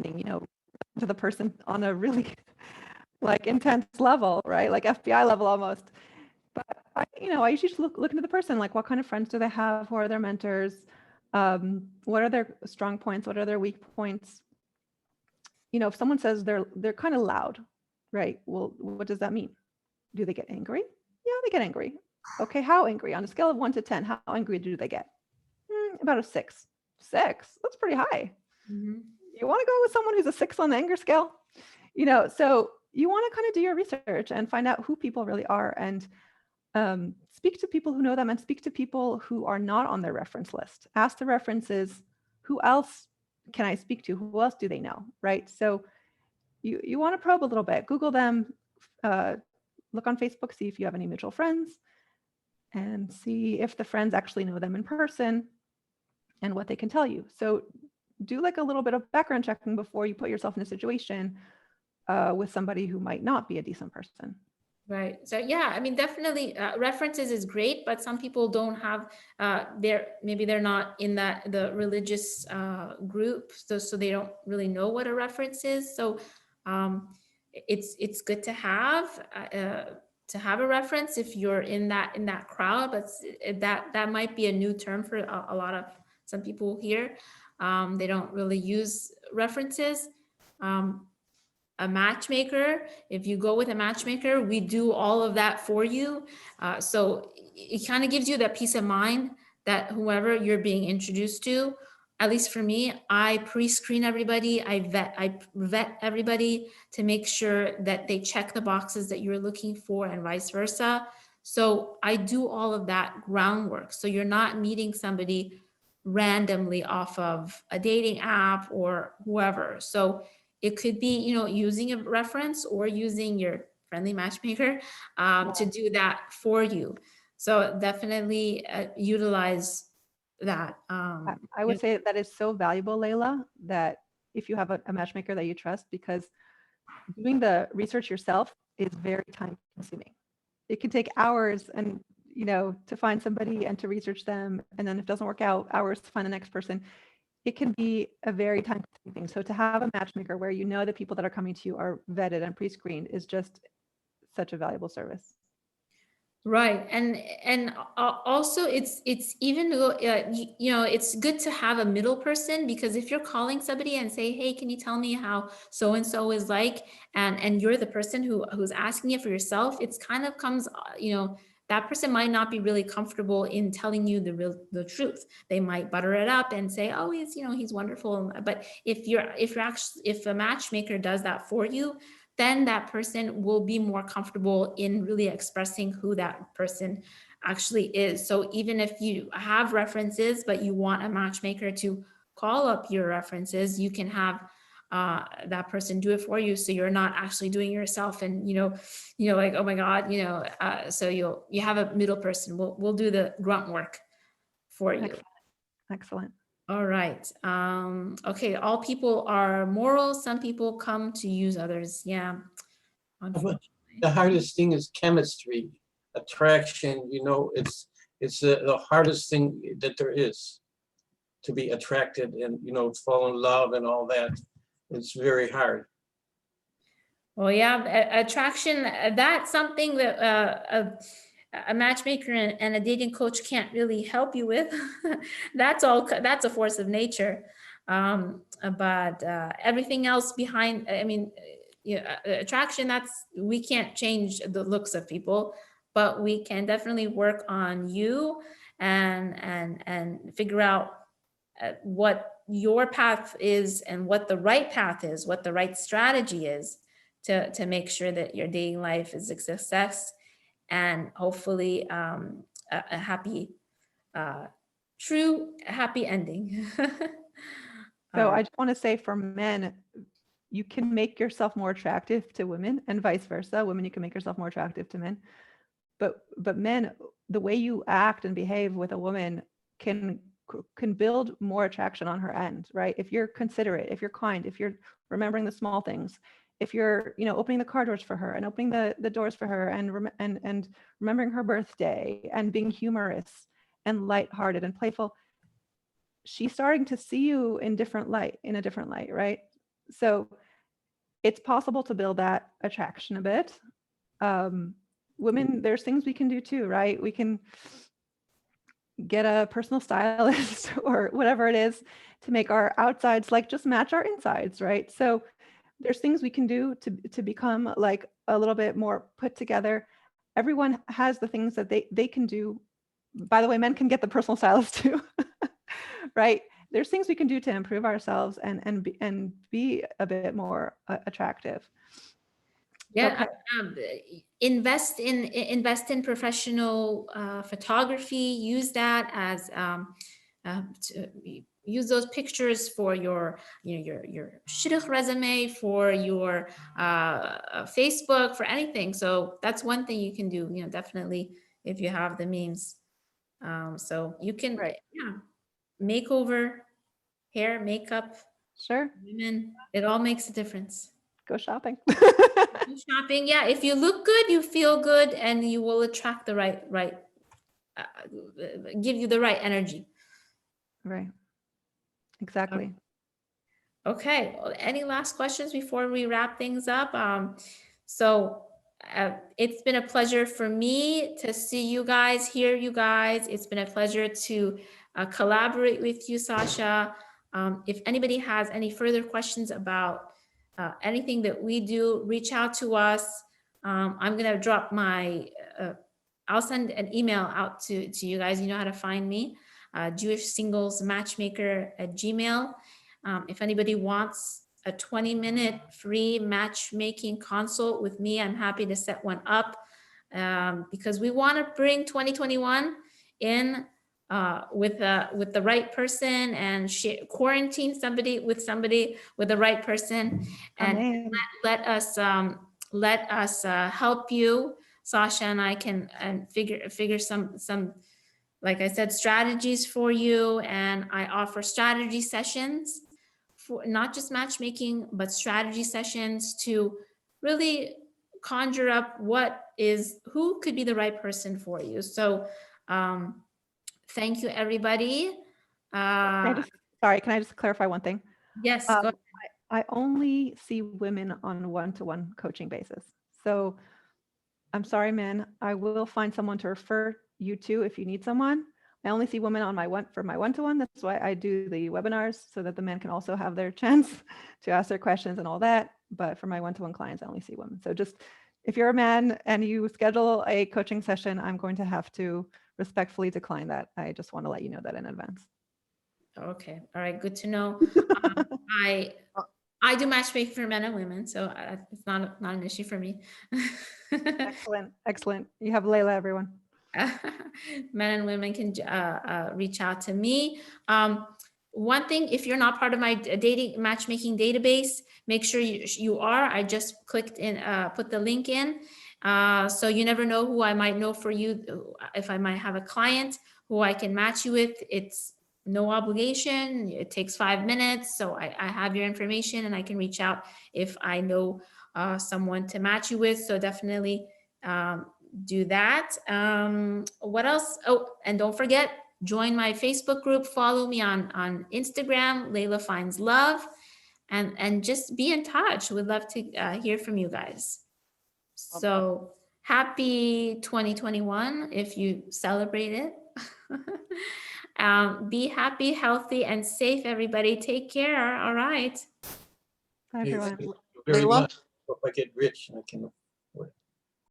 S1: you know, to the person on a really like intense level, right? Like FBI level almost. But I usually just look into the person, like what kind of friends do they have? Who are their mentors? What are their strong points? What are their weak points? You know, if someone says they're kind of loud, right? Well, what does that mean? Do they get angry? Yeah, they get angry. Okay, how angry? On a scale of 1 to 10, how angry do they get? About a 6. 6? That's pretty high.
S2: Mhm.
S1: You want to go with someone who's a 6 on the anger scale? You know, so you want to kind of do your research and find out who people really are, and speak to people who know them, and speak to people who are not on their reference list. Ask the references, who else can I speak to? Who else do they know, right? So you want to probe a little bit. Google them, look on Facebook, see if you have any mutual friends, and see if the friends actually know them in person and what they can tell you. So do like a little bit of background checking before you put yourself in a situation with somebody who might not be a decent person.
S2: Right. So yeah, I mean, definitely references is great, but some people don't have maybe they're not in the religious group, so they don't really know what a reference is. So it's good to have a reference if you're in that crowd, but that might be a new term for a lot of some people here. They don't really use references. A matchmaker, if you go with a matchmaker, we do all of that for you. So it kind of gives you that peace of mind that whoever you're being introduced to, at least for me, I pre-screen everybody, I vet everybody to make sure that they check the boxes that you're looking for and vice versa. So I do all of that groundwork. So you're not meeting somebody randomly off of a dating app or whoever. So it could be, using a reference or using your friendly matchmaker to do that for you. So definitely utilize that.
S1: I would say that is so valuable, Layla, that if you have a matchmaker that you trust, because doing the research yourself is very time consuming. It can take hours and, to find somebody and to research them. And then if it doesn't work out, hours to find the next person. It can be a very time consuming thing. So to have a matchmaker where the people that are coming to you are vetted and pre-screened is just such a valuable service.
S2: Right. And also it's even though, it's good to have a middle person, because if you're calling somebody and say, hey, can you tell me how so-and-so is like, and you're the person who's asking it for yourself, it's kind of comes, that person might not be really comfortable in telling you the truth. They might butter it up and say, oh, he's wonderful. But if a matchmaker does that for you, then that person will be more comfortable in really expressing who that person actually is. So even if you have references, but you want a matchmaker to call up your references, you can have that person do it for you. So you're not actually doing it yourself, and like, oh my God, so you have a middle person. We'll do the grunt work for you.
S1: Excellent.
S2: All right. Okay. All people are moral. Some people come to use others. Yeah.
S3: The hardest thing is chemistry, attraction. It's the hardest thing that there is, to be attracted and fall in love and all that. It's very hard.
S2: Well, yeah, attraction. That's something that a matchmaker and a dating coach can't really help you with. That's a force of nature. But everything else behind, attraction, we can't change the looks of people, but we can definitely work on you and figure out what your path is and what the right path is, what the right strategy is to make sure that your dating life is a success, and hopefully a happy, true happy ending.
S1: So I just want to say, for men, you can make yourself more attractive to women, and vice versa. Women, you can make yourself more attractive to men. But men, the way you act and behave with a woman can build more attraction on her end, right? If you're considerate, if you're kind, if you're remembering the small things, if you're, opening the car doors for her and opening the doors for her and remembering her birthday and being humorous and lighthearted and playful, she's starting to see you in a different light, right? So it's possible to build that attraction a bit. Women, there's things we can do too, right? We can get a personal stylist or whatever it is to make our outsides like just match our insides, right? So there's things we can do to become like a little bit more put together. Everyone has the things that they can do. By the way, men can get the personal stylist too, right? There's things we can do to improve ourselves and be a bit more attractive.
S2: Yeah,
S1: Okay.
S2: invest in professional photography. Use that as use those pictures for your your shidduch resume, for your Facebook, for anything. So that's one thing you can do. Definitely if you have the means. So you can,
S1: Right.
S2: yeah, makeover, hair, makeup,
S1: Sure.
S2: women. It all makes a difference.
S1: Go shopping.
S2: Shopping, yeah. If you look good, you feel good, and you will attract the right, give you the right energy.
S1: Right. Exactly.
S2: Okay. Well, any last questions before we wrap things up? So it's been a pleasure for me to see you guys, hear you guys. It's been a pleasure to collaborate with you, Sasha. If anybody has any further questions about anything that we do, reach out to us. I'm gonna drop my, I'll send an email out to you guys. You know how to find me, Jewish Singles Matchmaker at Gmail. If anybody wants a 20-minute free matchmaking consult with me, I'm happy to set one up, because we want to bring 2021 in with the right person and quarantine somebody with the right person, and
S1: Amen.
S2: let us help you. Sasha and I can figure some, like I said, strategies for you, and I offer strategy sessions for not just matchmaking, but strategy sessions to really conjure up who could be the right person for you. So thank you, everybody.
S1: Can I just clarify one thing?
S2: Yes, go ahead.
S1: I only see women on one-to-one coaching basis. So I'm sorry, men, I will find someone to refer you to if you need someone. I only see women on for my one-to-one. That's why I do the webinars, so that the men can also have their chance to ask their questions and all that. But for my one-to-one clients, I only see women. So just, if you're a man and you schedule a coaching session, I'm going to have to respectfully decline that. I just want to let you know that in advance.
S2: Okay, all right, good to know. I do matchmaking for men and women, so it's not an issue for me.
S1: Excellent. You have Layla, everyone.
S2: Men and women can reach out to me. One thing, if you're not part of my dating matchmaking database, make sure you are. I just clicked in, put the link in. So you never know who I might know for you. If I might have a client who I can match you with, it's no obligation. It takes 5 minutes. So I have your information, and I can reach out if I know someone to match you with. So definitely do that. What else? Oh, and don't forget, join my Facebook group. Follow me on Instagram, Layla Finds Love, and just be in touch. We'd love to hear from you guys. So happy 2021 if you celebrate it. Be happy, healthy, and safe, everybody. Take care. All right.
S1: Bye, everyone.
S3: Thank you very
S7: Layla?
S3: much. Hope I get rich and I can